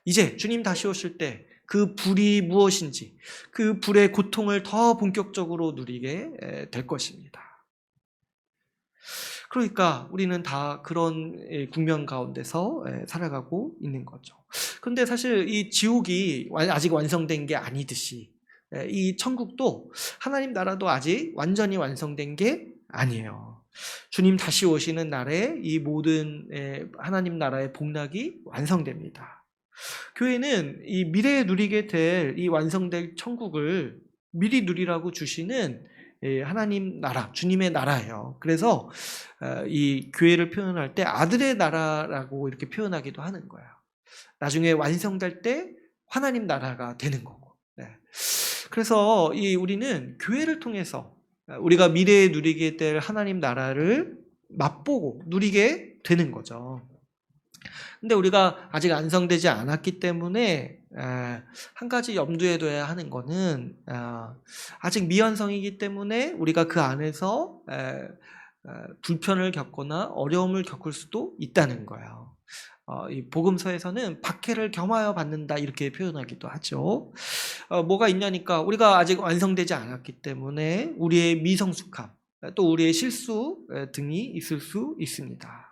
S1: 이제 주님 다시 오실 때 그 불이 무엇인지, 그 불의 고통을 더 본격적으로 누리게 될 것입니다. 그러니까 우리는 다 그런 국면 가운데서 살아가고 있는 거죠. 그런데 사실 이 지옥이 아직 완성된 게 아니듯이 이 천국도, 하나님 나라도 아직 완전히 완성된 게 아니에요. 주님 다시 오시는 날에 이 모든 하나님 나라의 복락이 완성됩니다. 교회는 이 미래에 누리게 될 이 완성될 천국을 미리 누리라고 주시는 하나님 나라, 주님의 나라예요. 그래서 이 교회를 표현할 때 아들의 나라라고 이렇게 표현하기도 하는 거예요. 나중에 완성될 때 하나님 나라가 되는 거고. 그래서 우리는 교회를 통해서 우리가 미래에 누리게 될 하나님 나라를 맛보고 누리게 되는 거죠. 근데 우리가 아직 완성되지 않았기 때문에 한 가지 염두에 둬야 하는 거는 아직 미완성이기 때문에 우리가 그 안에서 불편을 겪거나 어려움을 겪을 수도 있다는 거예요. 이 복음서에서는 박해를 겸하여 받는다 이렇게 표현하기도 하죠. 뭐가 있냐니까 우리가 아직 완성되지 않았기 때문에 우리의 미성숙함, 또 우리의 실수 등이 있을 수 있습니다.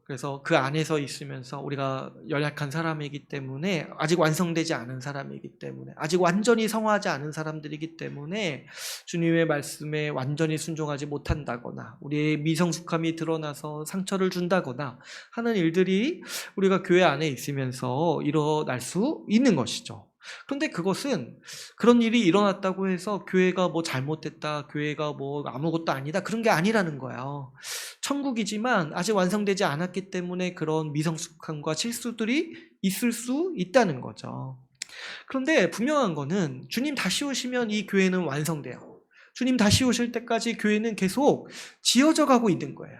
S1: 그래서 그 안에서 있으면서 우리가 연약한 사람이기 때문에, 아직 완성되지 않은 사람이기 때문에, 아직 완전히 성화하지 않은 사람들이기 때문에 주님의 말씀에 완전히 순종하지 못한다거나 우리의 미성숙함이 드러나서 상처를 준다거나 하는 일들이 우리가 교회 안에 있으면서 일어날 수 있는 것이죠. 그런데 그것은 그런 일이 일어났다고 해서 교회가 뭐 잘못됐다, 교회가 뭐 아무것도 아니다, 그런 게 아니라는 거예요. 천국이지만 아직 완성되지 않았기 때문에 그런 미성숙함과 실수들이 있을 수 있다는 거죠. 그런데 분명한 거는 주님 다시 오시면 이 교회는 완성돼요. 주님 다시 오실 때까지 교회는 계속 지어져 가고 있는 거예요.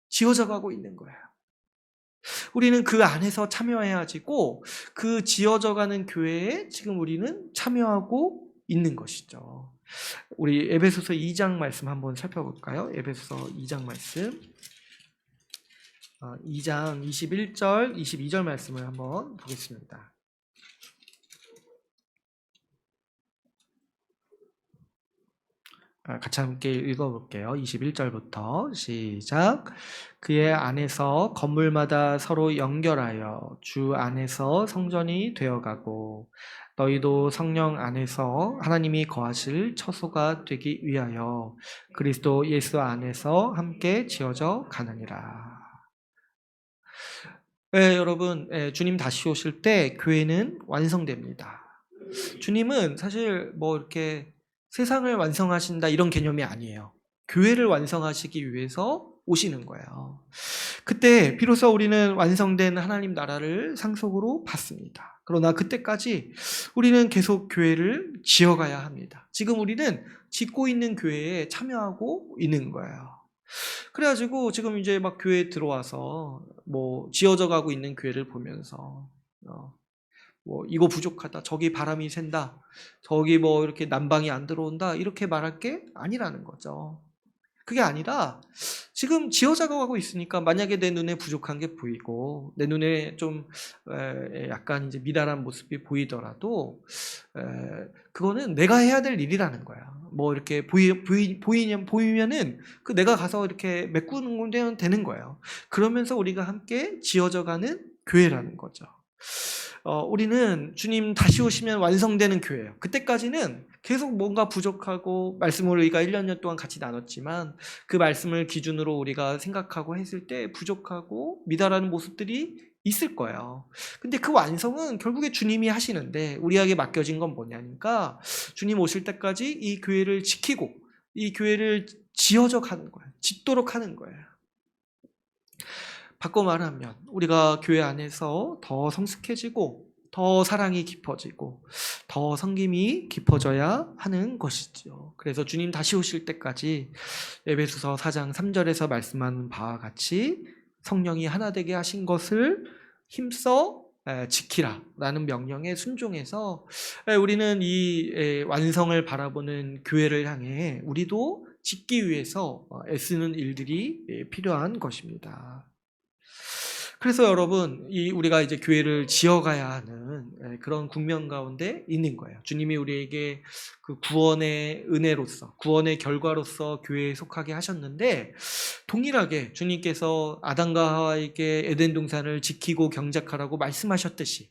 S1: 지어져 가고 있는 거예요. 우리는 그 안에서 참여해야지고 그 지어져가는 교회에 지금 우리는 참여하고 있는 것이죠. 우리 에베소서 2장 말씀 한번 살펴볼까요? 에베소서 2장 말씀, 2장 21절, 22절 말씀을 한번 보겠습니다. 같이 함께 읽어볼게요. 21절부터 시작. 그의 안에서 건물마다 서로 연결하여 주 안에서 성전이 되어가고 너희도 성령 안에서 하나님이 거하실 처소가 되기 위하여 그리스도 예수 안에서 함께 지어져 가느니라. 여러분, 주님 다시 오실 때 교회는 완성됩니다. 주님은 사실 뭐 이렇게 세상을 완성하신다 이런 개념이 아니에요. 교회를 완성하시기 위해서 오시는 거예요. 그때 비로소 우리는 완성된 하나님 나라를 상속으로 받습니다. 그러나 그때까지 우리는 계속 교회를 지어가야 합니다. 지금 우리는 짓고 있는 교회에 참여하고 있는 거예요. 그래가지고 지금 이제 막 교회에 들어와서 뭐 지어져 가고 있는 교회를 보면서 뭐 이거 부족하다, 저기 바람이 샌다, 저기 뭐 이렇게 난방이 안 들어온다 이렇게 말할 게 아니라는 거죠. 그게 아니라 지금 지어져 가고 있으니까 만약에 내 눈에 부족한 게 보이고 내 눈에 좀 약간 이제 미달한 모습이 보이더라도 그거는 내가 해야 될 일이라는 거야. 뭐 이렇게 보이면은 내가 가서 이렇게 메꾸는 건 되는 거예요. 그러면서 우리가 함께 지어져 가는 교회라는 거죠. 우리는 주님 다시 오시면 완성되는 교회예요. 그때까지는 계속 뭔가 부족하고, 말씀을 우리가 1년 년 동안 같이 나눴지만 그 말씀을 기준으로 우리가 생각하고 했을 때 부족하고 미달하는 모습들이 있을 거예요. 근데 그 완성은 결국에 주님이 하시는데, 우리에게 맡겨진 건 뭐냐니까 주님 오실 때까지 이 교회를 지키고 이 교회를 지어져 가는 거예요. 짓도록 하는 거예요. 바꿔 말하면 우리가 교회 안에서 더 성숙해지고 더 사랑이 깊어지고 더 섬김이 깊어져야 하는 것이죠. 그래서 주님 다시 오실 때까지 에베소서 4장 3절에서 말씀하는 바와 같이 성령이 하나 되게 하신 것을 힘써 지키라 라는 명령에 순종해서 우리는 이 완성을 바라보는 교회를 향해 우리도 짓기 위해서 애쓰는 일들이 필요한 것입니다. 그래서 여러분, 우리가 이제 교회를 지어가야 하는 그런 국면 가운데 있는 거예요. 주님이 우리에게 그 구원의 은혜로서, 구원의 결과로서 교회에 속하게 하셨는데, 동일하게 주님께서 아담과 하와에게 에덴 동산을 지키고 경작하라고 말씀하셨듯이,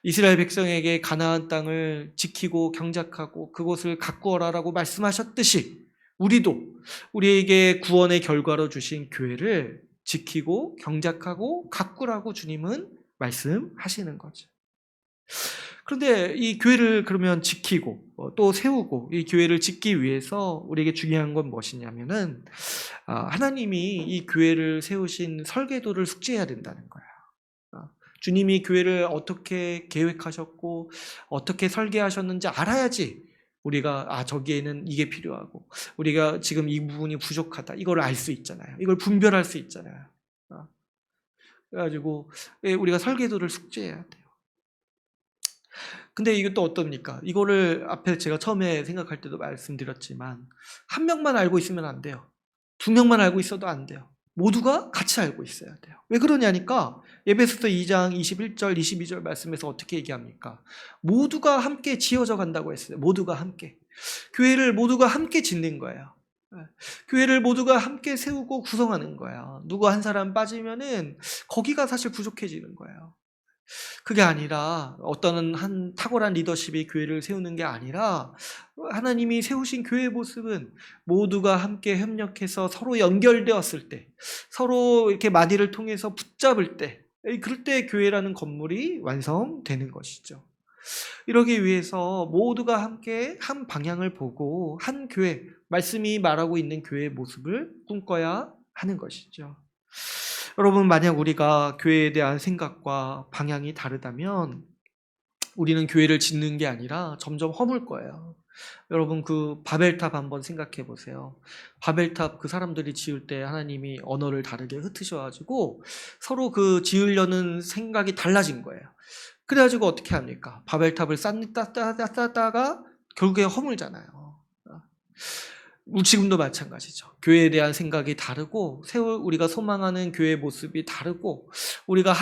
S1: 이스라엘 백성에게 가나안 땅을 지키고 경작하고 그곳을 가꾸어라라고 말씀하셨듯이, 우리도 우리에게 구원의 결과로 주신 교회를 지키고 경작하고 가꾸라고 주님은 말씀하시는 거죠. 그런데 이 교회를 그러면 지키고 또 세우고 이 교회를 짓기 위해서 우리에게 중요한 건 무엇이냐면은 하나님이 이 교회를 세우신 설계도를 숙지해야 된다는 거예요. 주님이 교회를 어떻게 계획하셨고 어떻게 설계하셨는지 알아야지 우리가 저기에는 이게 필요하고 우리가 지금 이 부분이 부족하다 이걸 알 수 있잖아요. 이걸 분별할 수 있잖아요. 그래가지고 우리가 설계도를 숙지해야 돼요. 근데 이게 또 어떻습니까? 이거를 앞에 제가 처음에 생각할 때도 말씀드렸지만 한 명만 알고 있으면 안 돼요. 두 명만 알고 있어도 안 돼요. 모두가 같이 알고 있어야 돼요. 왜 그러냐니까 에베소서 2장 21절 22절 말씀에서 어떻게 얘기합니까? 모두가 함께 지어져 간다고 했어요. 모두가 함께. 교회를 모두가 함께 짓는 거예요. 교회를 모두가 함께 세우고 구성하는 거예요. 누구 한 사람 빠지면은 거기가 사실 부족해지는 거예요. 그게 아니라 어떤 한 탁월한 리더십이 교회를 세우는 게 아니라 하나님이 세우신 교회의 모습은 모두가 함께 협력해서 서로 연결되었을 때, 서로 이렇게 마디를 통해서 붙잡을 때, 그럴 때 교회라는 건물이 완성되는 것이죠. 이러기 위해서 모두가 함께 한 방향을 보고 한 교회, 말씀이 말하고 있는 교회의 모습을 꿈꿔야 하는 것이죠. 여러분, 만약 우리가 교회에 대한 생각과 방향이 다르다면 우리는 교회를 짓는 게 아니라 점점 허물 거예요. 여러분, 그 바벨탑 한번 생각해 보세요. 바벨탑 그 사람들이 지을 때 하나님이 언어를 다르게 흩으셔가지고 서로 그 지으려는 생각이 달라진 거예요. 그래가지고 어떻게 합니까? 바벨탑을 쌓다가 결국에 허물잖아요. 지금도 마찬가지죠. 교회에 대한 생각이 다르고 우리가 소망하는 교회의 모습이 다르고 우리가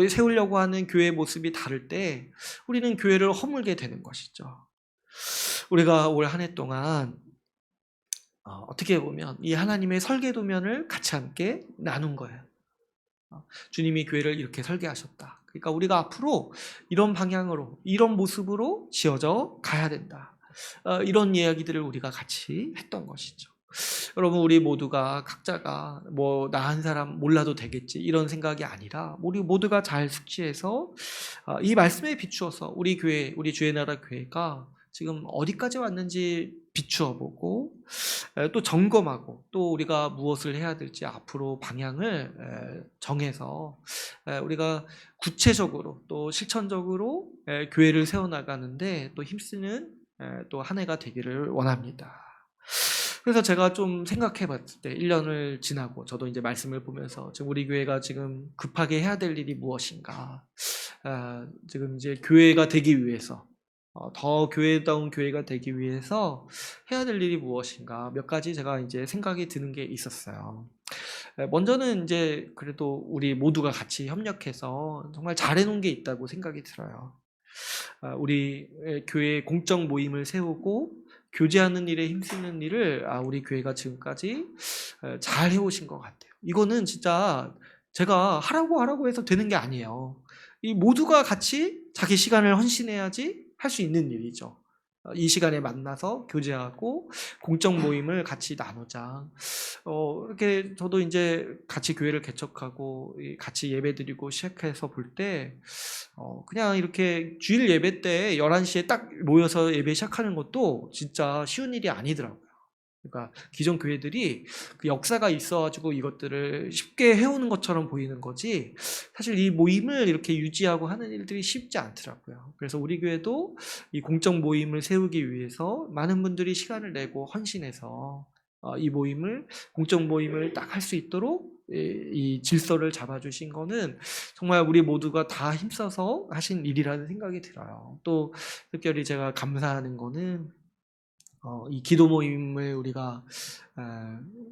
S1: 세우려고 하는 교회의 모습이 다를 때 우리는 교회를 허물게 되는 것이죠. 우리가 올 한 해 동안 어떻게 보면 이 하나님의 설계도면을 같이 함께 나눈 거예요. 주님이 교회를 이렇게 설계하셨다. 그러니까 우리가 앞으로 이런 방향으로 이런 모습으로 지어져 가야 된다. 이런 이야기들을 우리가 같이 했던 것이죠. 여러분, 우리 모두가 각자가 나 한 사람 몰라도 되겠지 이런 생각이 아니라 우리 모두가 잘 숙지해서 이 말씀에 비추어서 우리 교회, 우리 주의 나라 교회가 지금 어디까지 왔는지 비추어 보고 또 점검하고 또 우리가 무엇을 해야 될지 앞으로 방향을 정해서 우리가 구체적으로 또 실천적으로 교회를 세워나가는데 또 힘쓰는 또 한 해가 되기를 원합니다. 그래서 제가 좀 생각해 봤을 때 1년을 지나고 저도 이제 말씀을 보면서 지금 우리 교회가 지금 급하게 해야 될 일이 무엇인가, 지금 이제 교회가 되기 위해서 더 교회다운 교회가 되기 위해서 해야 될 일이 무엇인가 몇 가지 제가 이제 생각이 드는 게 있었어요. 먼저는 이제 그래도 우리 모두가 같이 협력해서 정말 잘해놓은 게 있다고 생각이 들어요. 우리 교회 공적 모임을 세우고 교제하는 일에 힘쓰는 일을 우리 교회가 지금까지 잘 해오신 것 같아요. 이거는 진짜 제가 하라고 해서 되는 게 아니에요. 이 모두가 같이 자기 시간을 헌신해야지 할 수 있는 일이죠. 이 시간에 만나서 교제하고 공적 모임을 같이 나누자. 이렇게 저도 이제 같이 교회를 개척하고 같이 예배드리고 시작해서 볼 때, 그냥 이렇게 주일 예배 때 11시에 딱 모여서 예배 시작하는 것도 진짜 쉬운 일이 아니더라고요. 그러니까 기존 교회들이 그 역사가 있어가지고 이것들을 쉽게 해오는 것처럼 보이는 거지, 사실 이 모임을 이렇게 유지하고 하는 일들이 쉽지 않더라고요. 그래서 우리 교회도 이 공적 모임을 세우기 위해서 많은 분들이 시간을 내고 헌신해서 이 모임을, 공적 모임을 딱 할 수 있도록 이 질서를 잡아주신 거는 정말 우리 모두가 다 힘써서 하신 일이라는 생각이 들어요. 또 특별히 제가 감사하는 거는 이 기도 모임을 우리가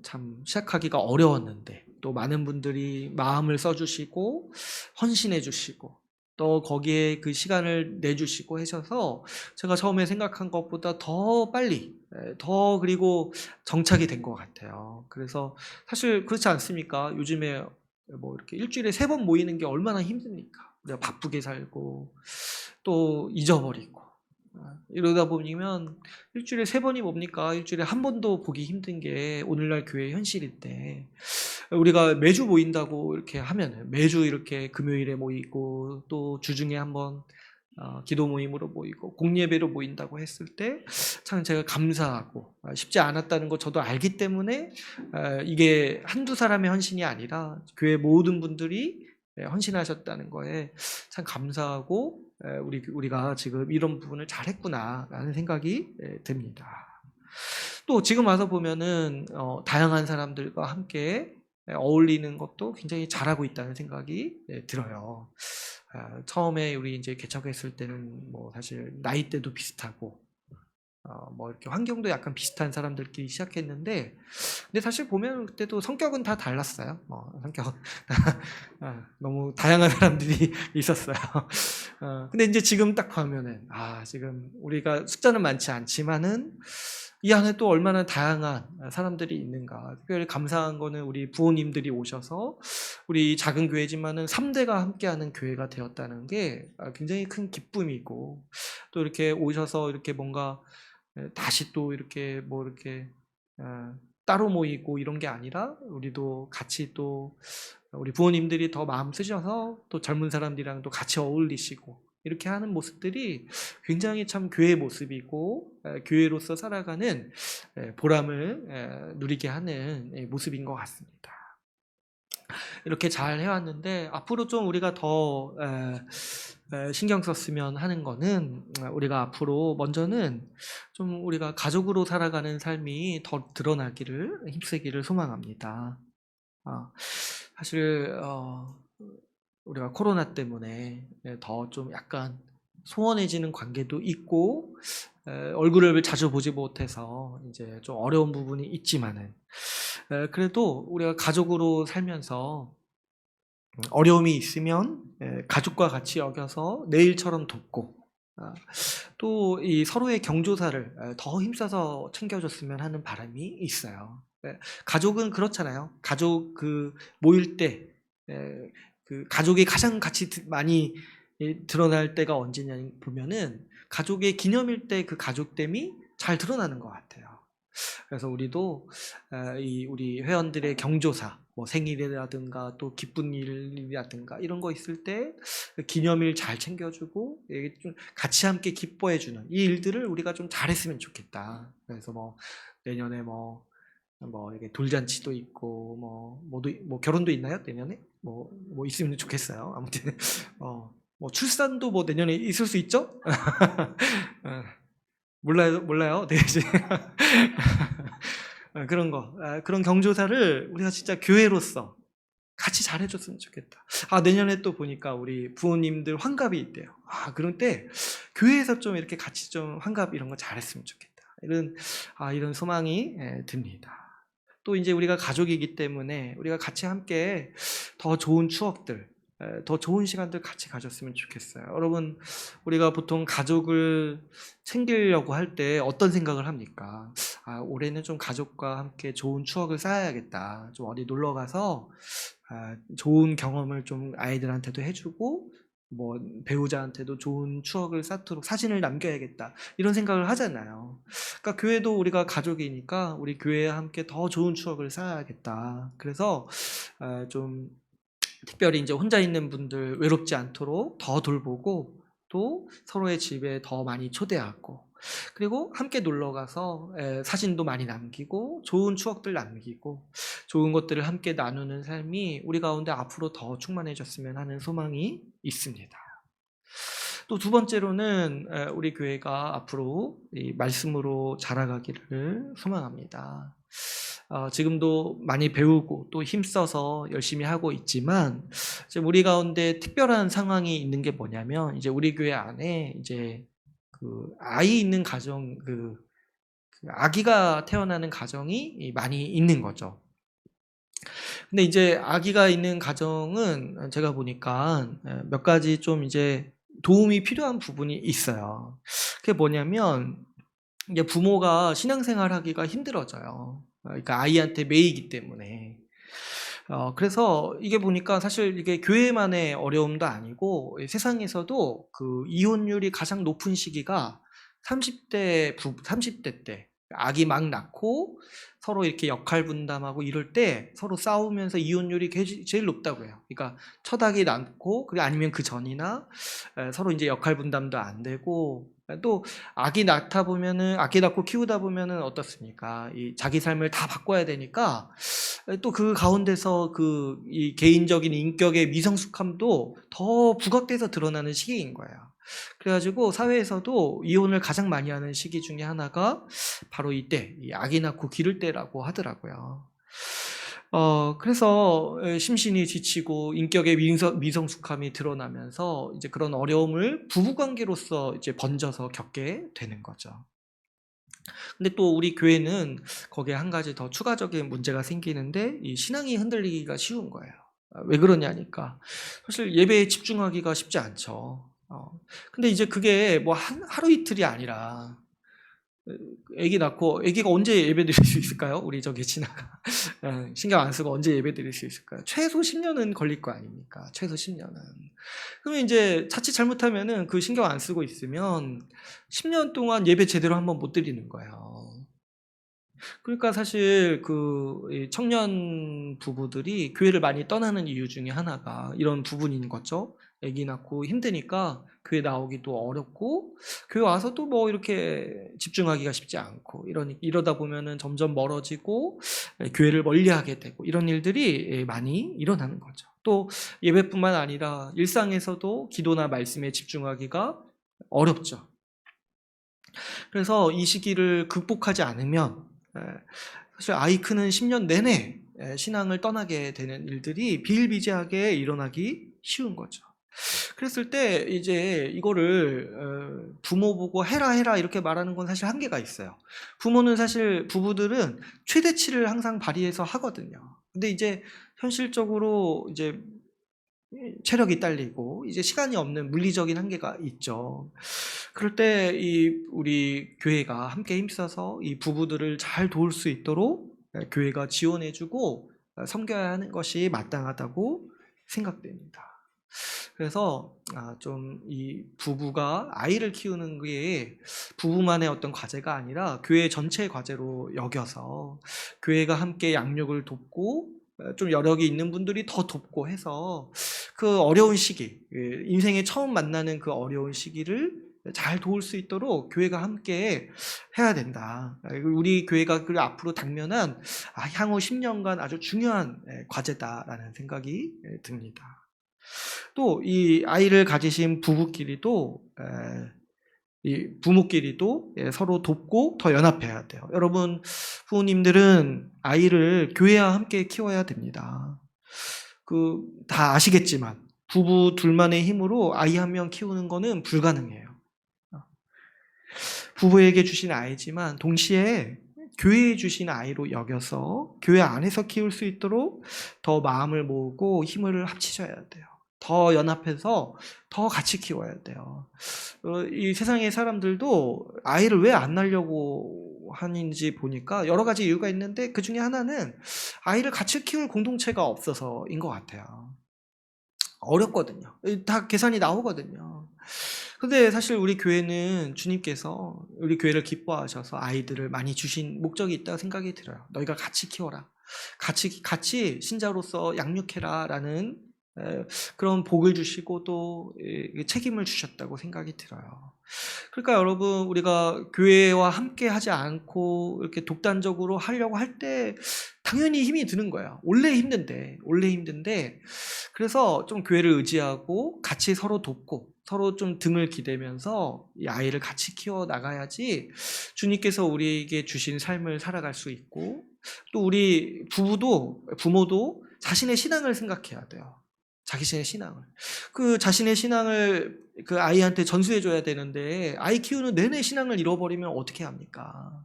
S1: 참 시작하기가 어려웠는데 또 많은 분들이 마음을 써주시고 헌신해 주시고 또 거기에 그 시간을 내주시고 하셔서 제가 처음에 생각한 것보다 더 빨리 더 그리고 정착이 된 것 같아요. 그래서 사실 그렇지 않습니까? 요즘에 뭐 이렇게 일주일에 3번 모이는 게 얼마나 힘듭니까? 우리가 바쁘게 살고 또 잊어버리고 이러다 보면 일주일에 3번이 뭡니까? 일주일에 1번도 보기 힘든 게 오늘날 교회 현실인데, 우리가 매주 모인다고 이렇게 하면 매주 이렇게 금요일에 모이고 또 주중에 1번 기도 모임으로 모이고 공예배로 모인다고 했을 때 참 제가 감사하고 쉽지 않았다는 거 저도 알기 때문에 이게 한두 사람의 헌신이 아니라 교회 모든 분들이 헌신하셨다는 거에 참 감사하고 우리가 지금 이런 부분을 잘했구나라는 생각이 듭니다. 또 지금 와서 보면은 다양한 사람들과 함께 어울리는 것도 굉장히 잘하고 있다는 생각이 들어요. 처음에 우리 이제 개척했을 때는 뭐 사실 나이대도 비슷하고 뭐 이렇게 환경도 약간 비슷한 사람들끼리 시작했는데, 근데 사실 보면 그때도 성격은 다 달랐어요. 성격 너무 다양한 사람들이 있었어요. 근데 이제 지금 딱 보면은 지금 우리가 숫자는 많지 않지만은 이 안에 또 얼마나 다양한 사람들이 있는가. 특별히 감사한 거는 우리 부모님들이 오셔서 우리 작은 교회지만은 3대가 함께하는 교회가 되었다는 게 굉장히 큰 기쁨이고, 또 이렇게 오셔서 이렇게 뭔가 다시 또 이렇게 뭐 이렇게 따로 모이고 이런 게 아니라 우리도 같이 또 우리 부모님들이 더 마음 쓰셔서 또 젊은 사람들이랑 또 같이 어울리시고 이렇게 하는 모습들이 굉장히 참 교회의 모습이고 교회로서 살아가는 보람을 누리게 하는 모습인 것 같습니다. 이렇게 잘 해왔는데 앞으로 좀 우리가 더 신경 썼으면 하는 거는, 우리가 앞으로 먼저는 좀 우리가 가족으로 살아가는 삶이 더 드러나기를 힘쓰기를 소망합니다. 사실 우리가 코로나 때문에 더 좀 약간 소원해지는 관계도 있고 얼굴을 자주 보지 못해서 이제 좀 어려운 부분이 있지만은, 그래도 우리가 가족으로 살면서 어려움이 있으면 가족과 같이 여겨서 내일처럼 돕고, 또 이 서로의 경조사를 더 힘써서 챙겨줬으면 하는 바람이 있어요. 가족은 그렇잖아요. 가족 모일 때 그 가족이 가장 같이 많이 드러날 때가 언제냐 보면은 가족의 기념일 때 그 가족됨이 잘 드러나는 것 같아요. 그래서 우리도 우리 회원들의 경조사, 뭐 생일이라든가 또 기쁜 일이라든가 이런 거 있을 때 기념일 잘 챙겨주고 좀 같이 함께 기뻐해주는 이 일들을 우리가 좀 잘했으면 좋겠다. 그래서 뭐 내년에 뭐 이렇게 돌잔치도 있고 뭐 결혼도 있나요? 내년에 뭐 있으면 좋겠어요. 아무튼 뭐 출산도 뭐 내년에 있을 수 있죠? 몰라요. 네. 그런 거, 그런 경조사를 우리가 진짜 교회로서 같이 잘해줬으면 좋겠다. 내년에 또 보니까 우리 부모님들 환갑이 있대요. 그런 때 교회에서 좀 이렇게 같이 좀 환갑 이런 거 잘했으면 좋겠다. 이런 소망이 듭니다. 또 이제 우리가 가족이기 때문에 우리가 같이 함께 더 좋은 추억들, 더 좋은 시간들 같이 가졌으면 좋겠어요. 여러분, 우리가 보통 가족을 챙기려고 할 때 어떤 생각을 합니까? 올해는 좀 가족과 함께 좋은 추억을 쌓아야겠다. 좀 어디 놀러 가서 좋은 경험을 좀 아이들한테도 해주고 뭐 배우자한테도 좋은 추억을 쌓도록 사진을 남겨야겠다 이런 생각을 하잖아요. 그러니까 교회도 우리가 가족이니까 우리 교회와 함께 더 좋은 추억을 쌓아야겠다. 그래서 좀 특별히 이제 혼자 있는 분들 외롭지 않도록 더 돌보고 또 서로의 집에 더 많이 초대하고 그리고 함께 놀러 가서 사진도 많이 남기고 좋은 추억들 남기고 좋은 것들을 함께 나누는 삶이 우리 가운데 앞으로 더 충만해졌으면 하는 소망이 있습니다. 또 두 번째로는 우리 교회가 앞으로 이 말씀으로 자라가기를 소망합니다. 지금도 많이 배우고 또 힘써서 열심히 하고 있지만 이제 우리 가운데 특별한 상황이 있는 게 뭐냐면 이제 우리 교회 안에 이제 그 아이 있는 가정 그 아기가 태어나는 가정이 많이 있는 거죠. 근데 이제 아기가 있는 가정은 제가 보니까 몇 가지 좀 이제 도움이 필요한 부분이 있어요. 그게 뭐냐면 이제 부모가 신앙생활 하기가 힘들어져요. 그러니까 아이한테 매이기 때문에. 그래서 이게 보니까 사실 이게 교회만의 어려움도 아니고 세상에서도 그 이혼율이 가장 높은 시기가 30대 때 아기 막 낳고 서로 이렇게 역할 분담하고 이럴 때 서로 싸우면서 이혼율이 제일 높다고 해요. 그러니까 첫 아기 낳고 아니면 그 전이나 서로 이제 역할 분담도 안 되고 또 아기 낳고 키우다 보면은 어떻습니까? 이 자기 삶을 다 바꿔야 되니까 또 그 가운데서 이 개인적인 인격의 미성숙함도 더 부각돼서 드러나는 시기인 거예요. 그래가지고 사회에서도 이혼을 가장 많이 하는 시기 중에 하나가 바로 이때, 이 아기 낳고 기를 때라고 하더라고요. 그래서 심신이 지치고 인격의 미성숙함이 드러나면서 이제 그런 어려움을 부부관계로서 이제 번져서 겪게 되는 거죠. 근데 또 우리 교회는 거기에 한 가지 더 추가적인 문제가 생기는데 이 신앙이 흔들리기가 쉬운 거예요. 왜 그러냐니까 사실 예배에 집중하기가 쉽지 않죠. 근데 이제 그게 뭐 하루 이틀이 아니라 아기 낳고 아기가 언제 예배 드릴 수 있을까요? 우리 저기 지나가 신경 안 쓰고 언제 예배 드릴 수 있을까요? 최소 10년은 걸릴 거 아닙니까? 최소 10년은. 그러면 이제 자칫 잘못하면은 그 신경 안 쓰고 있으면 10년 동안 예배 제대로 한번 못 드리는 거예요. 그러니까 사실 이 청년 부부들이 교회를 많이 떠나는 이유 중에 하나가 이런 부분인 거죠. 아기 낳고 힘드니까 교회 나오기도 어렵고 교회 와서 또 뭐 이렇게 집중하기가 쉽지 않고 이러다 보면은 점점 멀어지고 교회를 멀리하게 되고 이런 일들이 많이 일어나는 거죠. 또 예배뿐만 아니라 일상에서도 기도나 말씀에 집중하기가 어렵죠. 그래서 이 시기를 극복하지 않으면 사실 아이 크는 10년 내내 신앙을 떠나게 되는 일들이 비일비재하게 일어나기 쉬운 거죠. 그랬을 때 이제 이거를 부모 보고 해라 이렇게 말하는 건 사실 한계가 있어요. 부부들은 최대치를 항상 발휘해서 하거든요. 근데 이제 현실적으로 이제 체력이 딸리고 이제 시간이 없는 물리적인 한계가 있죠. 그럴 때 우리 교회가 함께 힘써서 이 부부들을 잘 도울 수 있도록 교회가 지원해주고 섬겨야 하는 것이 마땅하다고 생각됩니다. 그래서 좀 이 부부가 아이를 키우는 게 부부만의 어떤 과제가 아니라 교회 전체의 과제로 여겨서 교회가 함께 양육을 돕고 좀 여력이 있는 분들이 더 돕고 해서 그 어려운 시기, 인생에 처음 만나는 그 어려운 시기를 잘 도울 수 있도록 교회가 함께 해야 된다. 우리 교회가 그 앞으로 당면한 향후 10년간 아주 중요한 과제다라는 생각이 듭니다. 또 이 아이를 가지신 부부끼리도 이 부모끼리도 서로 돕고 더 연합해야 돼요. 여러분 부모님들은 아이를 교회와 함께 키워야 됩니다. 다 아시겠지만 부부 둘만의 힘으로 아이 한 명 키우는 거는 불가능해요. 부부에게 주신 아이지만 동시에 교회에 주신 아이로 여겨서 교회 안에서 키울 수 있도록 더 마음을 모으고 힘을 합치셔야 돼요. 더 연합해서 더 같이 키워야 돼요. 이 세상의 사람들도 아이를 왜 안 낳으려고 하는지 보니까 여러 가지 이유가 있는데 그 중에 하나는 아이를 같이 키울 공동체가 없어서인 것 같아요. 어렵거든요. 다 계산이 나오거든요. 근데 사실 우리 교회는 주님께서 우리 교회를 기뻐하셔서 아이들을 많이 주신 목적이 있다고 생각이 들어요. 너희가 같이 키워라. 같이 신자로서 양육해라 라는 그런 복을 주시고 또 책임을 주셨다고 생각이 들어요. 그러니까 여러분, 우리가 교회와 함께 하지 않고 이렇게 독단적으로 하려고 할 때 당연히 힘이 드는 거예요. 원래 힘든데 그래서 좀 교회를 의지하고 같이 서로 돕고 서로 좀 등을 기대면서 이 아이를 같이 키워 나가야지 주님께서 우리에게 주신 삶을 살아갈 수 있고, 또 우리 부모도 자신의 신앙을 생각해야 돼요. 자신의 신앙을. 그 자신의 신앙을 그 아이한테 전수해줘야 되는데 아이 키우는 내내 신앙을 잃어버리면 어떻게 합니까?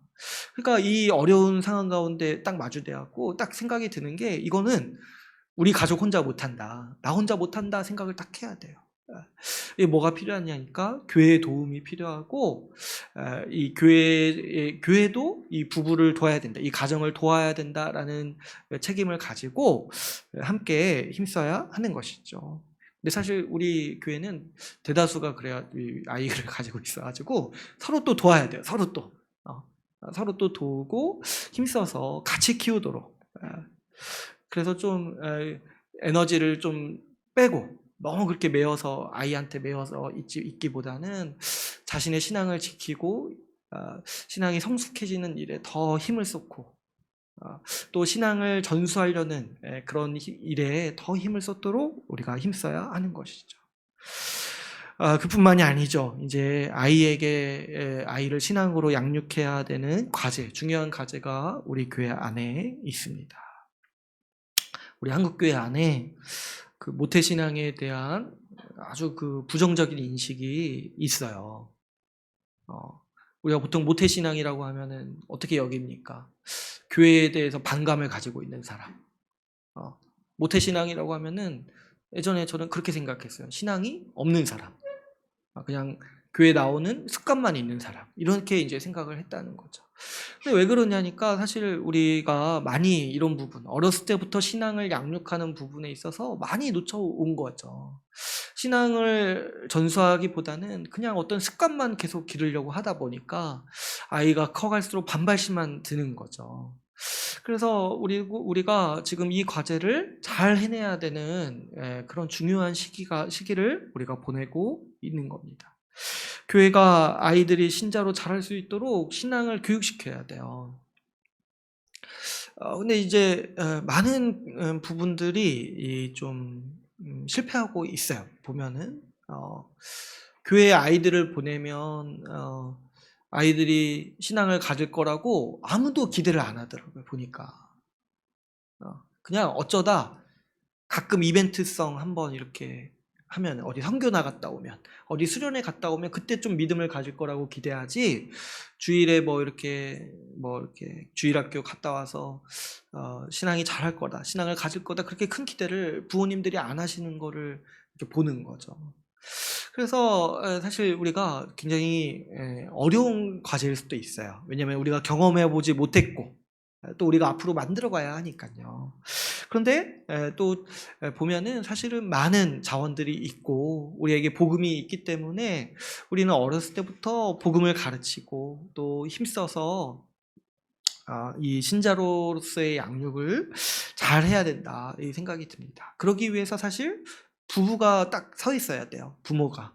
S1: 그러니까 이 어려운 상황 가운데 딱 마주대하고 딱 생각이 드는 게, 이거는 우리 가족 혼자 못한다, 나 혼자 못한다 생각을 딱 해야 돼요. 이게 뭐가 필요하냐니까 교회의 도움이 필요하고, 이 교회도 이 부부를 도와야 된다, 이 가정을 도와야 된다라는 책임을 가지고 함께 힘써야 하는 것이죠. 근데 사실 우리 교회는 대다수가 그래야 아이를 가지고 있어가지고 서로 또 도와야 돼요. 서로 또 도우고 힘써서 같이 키우도록. 그래서 좀 에너지를 좀 빼고 너무 그렇게 아이한테 매여서 있기보다는 자신의 신앙을 지키고 신앙이 성숙해지는 일에 더 힘을 쏟고 또 신앙을 전수하려는 그런 일에 더 힘을 쏟도록 우리가 힘써야 하는 것이죠. 그뿐만이 아니죠. 이제 아이를 신앙으로 양육해야 되는 중요한 과제가 우리 교회 안에 있습니다. 우리 한국교회 안에 그 모태신앙에 대한 아주 그 부정적인 인식이 있어요. 우리가 보통 모태신앙이라고 하면은 어떻게 여깁니까? 교회에 대해서 반감을 가지고 있는 사람. 모태신앙이라고 하면은 예전에 저는 그렇게 생각했어요. 신앙이 없는 사람. 그냥 교회 나오는 습관만 있는 사람. 이렇게 이제 생각을 했다는 거죠. 근데 왜 그러냐니까, 사실 우리가 많이 이런 부분, 어렸을 때부터 신앙을 양육하는 부분에 있어서 많이 놓쳐온 거죠. 신앙을 전수하기보다는 그냥 어떤 습관만 계속 기르려고 하다 보니까 아이가 커갈수록 반발심만 드는 거죠. 그래서 우리가 지금 이 과제를 잘 해내야 되는 그런 중요한 시기를 우리가 보내고 있는 겁니다. 교회가 아이들이 신자로 자랄 수 있도록 신앙을 교육시켜야 돼요. 근데 이제 많은 부분들이 좀 실패하고 있어요. 보면은 교회에 아이들을 보내면 아이들이 신앙을 가질 거라고 아무도 기대를 안 하더라고요. 보니까 그냥 어쩌다 가끔 이벤트성 한번 이렇게 하면, 어디 선교 나갔다 오면, 어디 수련회 갔다 오면 그때 좀 믿음을 가질 거라고 기대하지, 주일에 이렇게 주일학교 갔다 와서 신앙이 잘할 거다, 신앙을 가질 거다, 그렇게 큰 기대를 부모님들이 안 하시는 거를 이렇게 보는 거죠. 그래서 사실 우리가 굉장히 어려운 과제일 수도 있어요. 왜냐하면 우리가 경험해보지 못했고 또 우리가 앞으로 만들어가야 하니까요. 그런데 또 보면은 사실은 많은 자원들이 있고 우리에게 복음이 있기 때문에 우리는 어렸을 때부터 복음을 가르치고 또 힘써서 이 신자로서의 양육을 잘 해야 된다, 이 생각이 듭니다. 그러기 위해서 사실 부부가 딱 서 있어야 돼요. 부모가.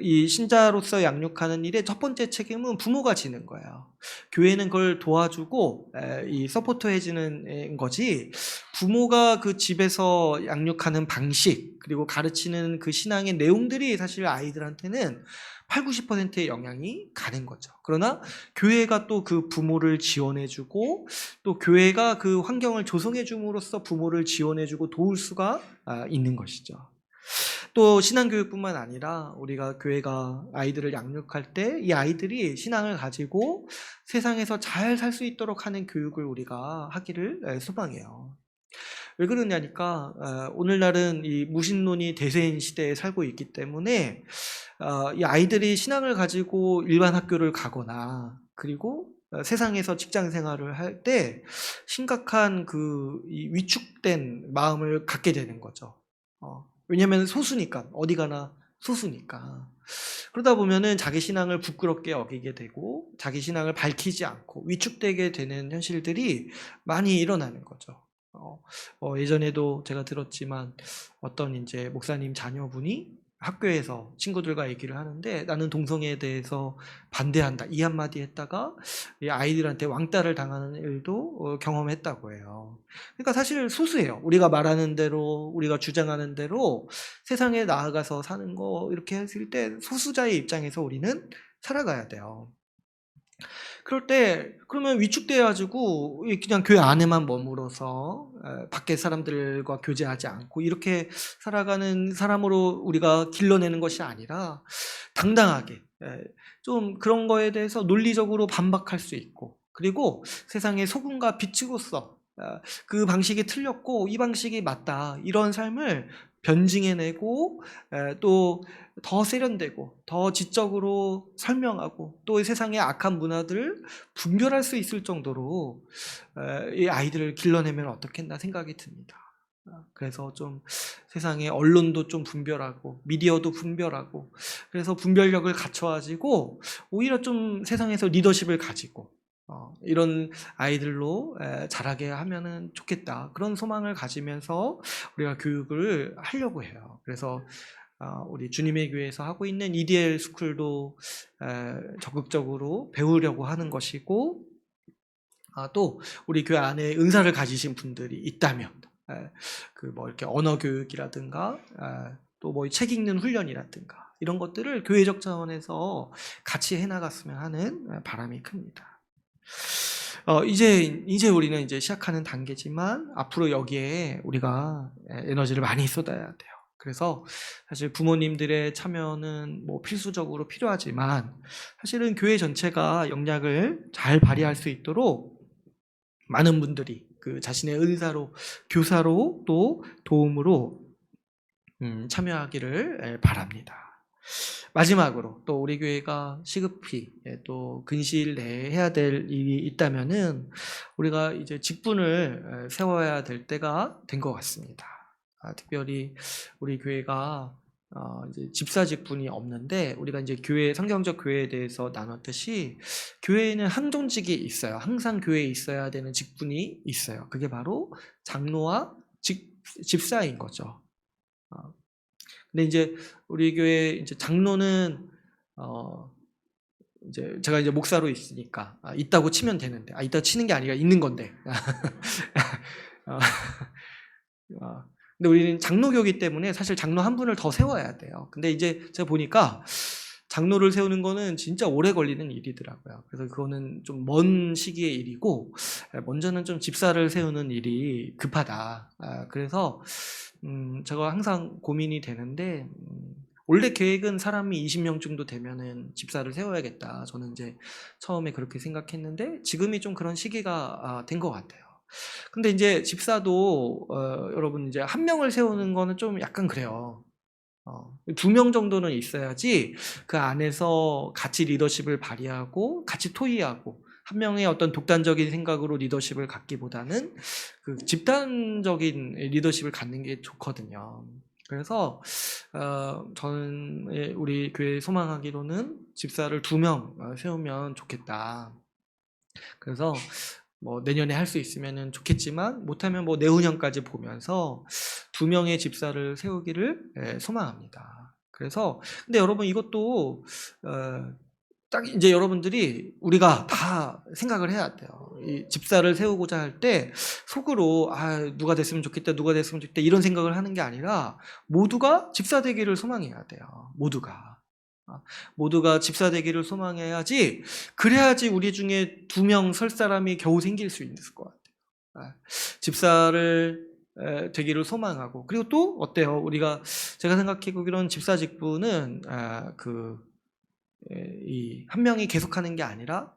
S1: 이 신자로서 양육하는 일의 첫 번째 책임은 부모가 지는 거예요. 교회는 그걸 도와주고 이 서포터해주는 거지, 부모가 그 집에서 양육하는 방식 그리고 가르치는 그 신앙의 내용들이 사실 아이들한테는 80~90%의 영향이 가는 거죠. 그러나 교회가 또 그 부모를 지원해주고 또 교회가 그 환경을 조성해줌으로써 부모를 지원해주고 도울 수가 있는 것이죠. 또 신앙교육뿐만 아니라 우리가 교회가 아이들을 양육할 때 이 아이들이 신앙을 가지고 세상에서 잘 살 수 있도록 하는 교육을 우리가 하기를 소망해요. 왜 그러냐니까 오늘날은 이 무신론이 대세인 시대에 살고 있기 때문에 이 아이들이 신앙을 가지고 일반 학교를 가거나 그리고 세상에서 직장 생활을 할 때 심각한 이 위축된 마음을 갖게 되는 거죠. 왜냐하면 소수니까, 어디 가나 소수니까. 그러다 보면은 자기 신앙을 부끄럽게 여기게 되고 자기 신앙을 밝히지 않고 위축되게 되는 현실들이 많이 일어나는 거죠. 예전에도 제가 들었지만 어떤 이제 목사님 자녀분이 학교에서 친구들과 얘기를 하는데 나는 동성애에 대해서 반대한다 이 한마디 했다가 이 아이들한테 왕따를 당하는 일도 경험했다고 해요. 그러니까 사실 소수예요. 우리가 말하는 대로 우리가 주장하는 대로 세상에 나아가서 사는 거 이렇게 했을 때 소수자의 입장에서 우리는 살아가야 돼요. 그럴 때 그러면 위축돼가지고 그냥 교회 안에만 머물어서 밖에 사람들과 교제하지 않고 이렇게 살아가는 사람으로 우리가 길러내는 것이 아니라 당당하게 좀 그런 거에 대해서 논리적으로 반박할 수 있고 그리고 세상의 소금과 빛으로서 그 방식이 틀렸고 이 방식이 맞다 이런 삶을 변증해내고 또 더 세련되고 더 지적으로 설명하고 또 세상의 악한 문화들을 분별할 수 있을 정도로 이 아이들을 길러내면 어떻겠나 생각이 듭니다. 그래서 좀 세상의 언론도 좀 분별하고 미디어도 분별하고 그래서 분별력을 갖춰가지고 오히려 좀 세상에서 리더십을 가지고 이런 아이들로 자라게 하면은 좋겠다 그런 소망을 가지면서 우리가 교육을 하려고 해요. 그래서 우리 주님의 교회에서 하고 있는 EDL 스쿨도 적극적으로 배우려고 하는 것이고 또 우리 교회 안에 은사를 가지신 분들이 있다면 뭐 이렇게 언어 교육이라든가 또 뭐 책 읽는 훈련이라든가 이런 것들을 교회적 차원에서 같이 해나갔으면 하는 바람이 큽니다. 이제 우리는 이제 시작하는 단계지만 앞으로 여기에 우리가 에너지를 많이 쏟아야 돼요. 그래서 사실 부모님들의 참여는 뭐 필수적으로 필요하지만 사실은 교회 전체가 역량을 잘 발휘할 수 있도록 많은 분들이 그 자신의 은사로 교사로 또 도움으로 참여하기를 바랍니다. 마지막으로 또 우리 교회가 시급히 또 근시일 내에 해야 될 일이 있다면은 우리가 이제 직분을 세워야 될 때가 된 것 같습니다. 특별히 우리 교회가 이제 집사 직분이 없는데 우리가 이제 교회 성경적 교회에 대해서 나눴듯이 교회에는 항존직이 있어요. 항상 교회에 있어야 되는 직분이 있어요. 그게 바로 장로와 집사인 거죠. 근데 이제 우리 교회 이제 장로는 이제 제가 이제 목사로 있으니까 있다고 치면 되는데 있다 치는 게 아니라 있는 건데. 근데 우리는 장로교이기 때문에 사실 장로 한 분을 더 세워야 돼요. 근데 이제 제가 보니까 장로를 세우는 거는 진짜 오래 걸리는 일이더라고요. 그래서 그거는 좀 먼 시기의 일이고 먼저는 좀 집사를 세우는 일이 급하다. 그래서 제가 항상 고민이 되는데 원래 계획은 사람이 20명 정도 되면은 집사를 세워야겠다. 저는 이제 처음에 그렇게 생각했는데 지금이 좀 그런 시기가 된 것 같아요. 근데 이제 집사도 여러분 이제 한 명을 세우는 거는 좀 약간 그래요. 2명 정도는 있어야지 그 안에서 같이 리더십을 발휘하고 같이 토의하고 한 명의 어떤 독단적인 생각으로 리더십을 갖기보다는 그 집단적인 리더십을 갖는 게 좋거든요. 그래서 저는 우리 교회 소망하기로는 집사를 2명 세우면 좋겠다. 그래서 뭐 내년에 할 수 있으면 좋겠지만 못하면 뭐 내후년까지 보면서 2명의 집사를 세우기를 소망합니다. 그래서 근데 여러분 이것도 딱 이제 여러분들이 우리가 다 생각을 해야 돼요. 이 집사를 세우고자 할 때 속으로 누가 됐으면 좋겠다, 누가 됐으면 좋겠다 이런 생각을 하는 게 아니라 모두가 집사 되기를 소망해야 돼요. 모두가 집사 되기를 소망해야지 그래야지 우리 중에 2명 설 사람이 겨우 생길 수 있을 것 같아요. 집사를 되기를 소망하고 그리고 또 어때요? 제가 생각해 보기로는 집사 직분은 이 한 명이 계속하는 게 아니라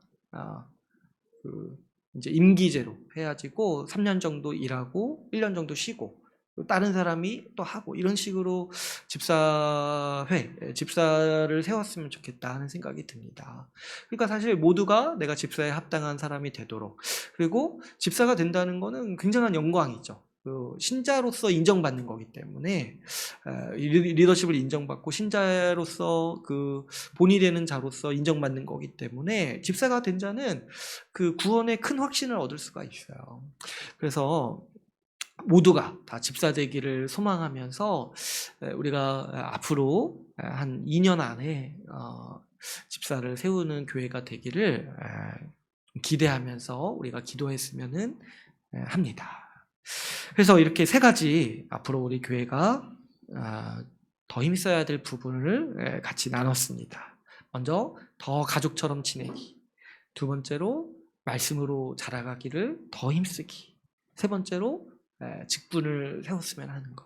S1: 이제 임기제로 해야지고 3년 정도 일하고 1년 정도 쉬고 다른 사람이 또 하고 이런 식으로 집사를 세웠으면 좋겠다 하는 생각이 듭니다. 그러니까 사실 모두가 내가 집사에 합당한 사람이 되도록, 그리고 집사가 된다는 거는 굉장한 영광이죠. 신자로서 인정받는 거기 때문에 리더십을 인정받고 신자로서 본이 되는 자로서 인정받는 거기 때문에 집사가 된 자는 그 구원의 큰 확신을 얻을 수가 있어요. 그래서 모두가 다 집사 되기를 소망하면서 우리가 앞으로 한 2년 안에 집사를 세우는 교회가 되기를 기대하면서 우리가 기도했으면 합니다. 그래서 이렇게 세 가지 앞으로 우리 교회가 더 힘써야 될 부분을 같이 나눴습니다. 먼저 더 가족처럼 지내기, 두 번째로 말씀으로 자라가기를 더 힘쓰기, 세 번째로 직분을 세웠으면 하는 것.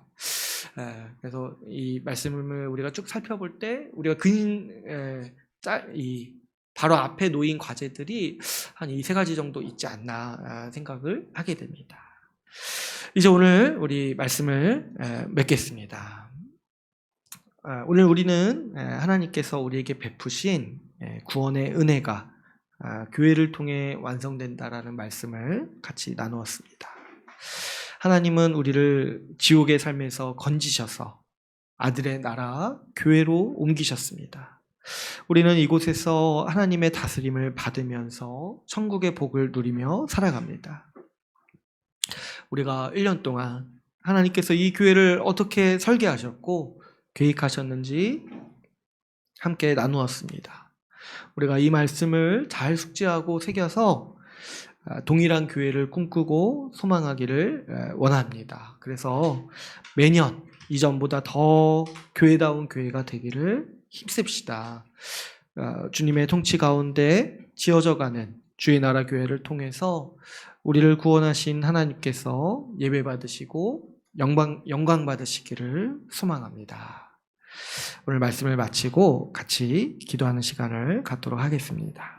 S1: 그래서 이 말씀을 우리가 쭉 살펴볼 때 우리가 바로 앞에 놓인 과제들이 한 이 세 가지 정도 있지 않나 생각을 하게 됩니다. 이제 오늘 우리 말씀을 맺겠습니다. 오늘 우리는 하나님께서 우리에게 베푸신 구원의 은혜가 교회를 통해 완성된다라는 말씀을 같이 나누었습니다. 하나님은 우리를 지옥의 삶에서 건지셔서 아들의 나라 교회로 옮기셨습니다. 우리는 이곳에서 하나님의 다스림을 받으면서 천국의 복을 누리며 살아갑니다. 우리가 1년 동안 하나님께서 이 교회를 어떻게 설계하셨고 계획하셨는지 함께 나누었습니다. 우리가 이 말씀을 잘 숙지하고 새겨서 동일한 교회를 꿈꾸고 소망하기를 원합니다. 그래서 매년 이전보다 더 교회다운 교회가 되기를 힘씁시다. 주님의 통치 가운데 지어져가는 주의 나라 교회를 통해서 우리를 구원하신 하나님께서 예배 받으시고 영광 받으시기를 소망합니다. 오늘 말씀을 마치고 같이 기도하는 시간을 갖도록 하겠습니다.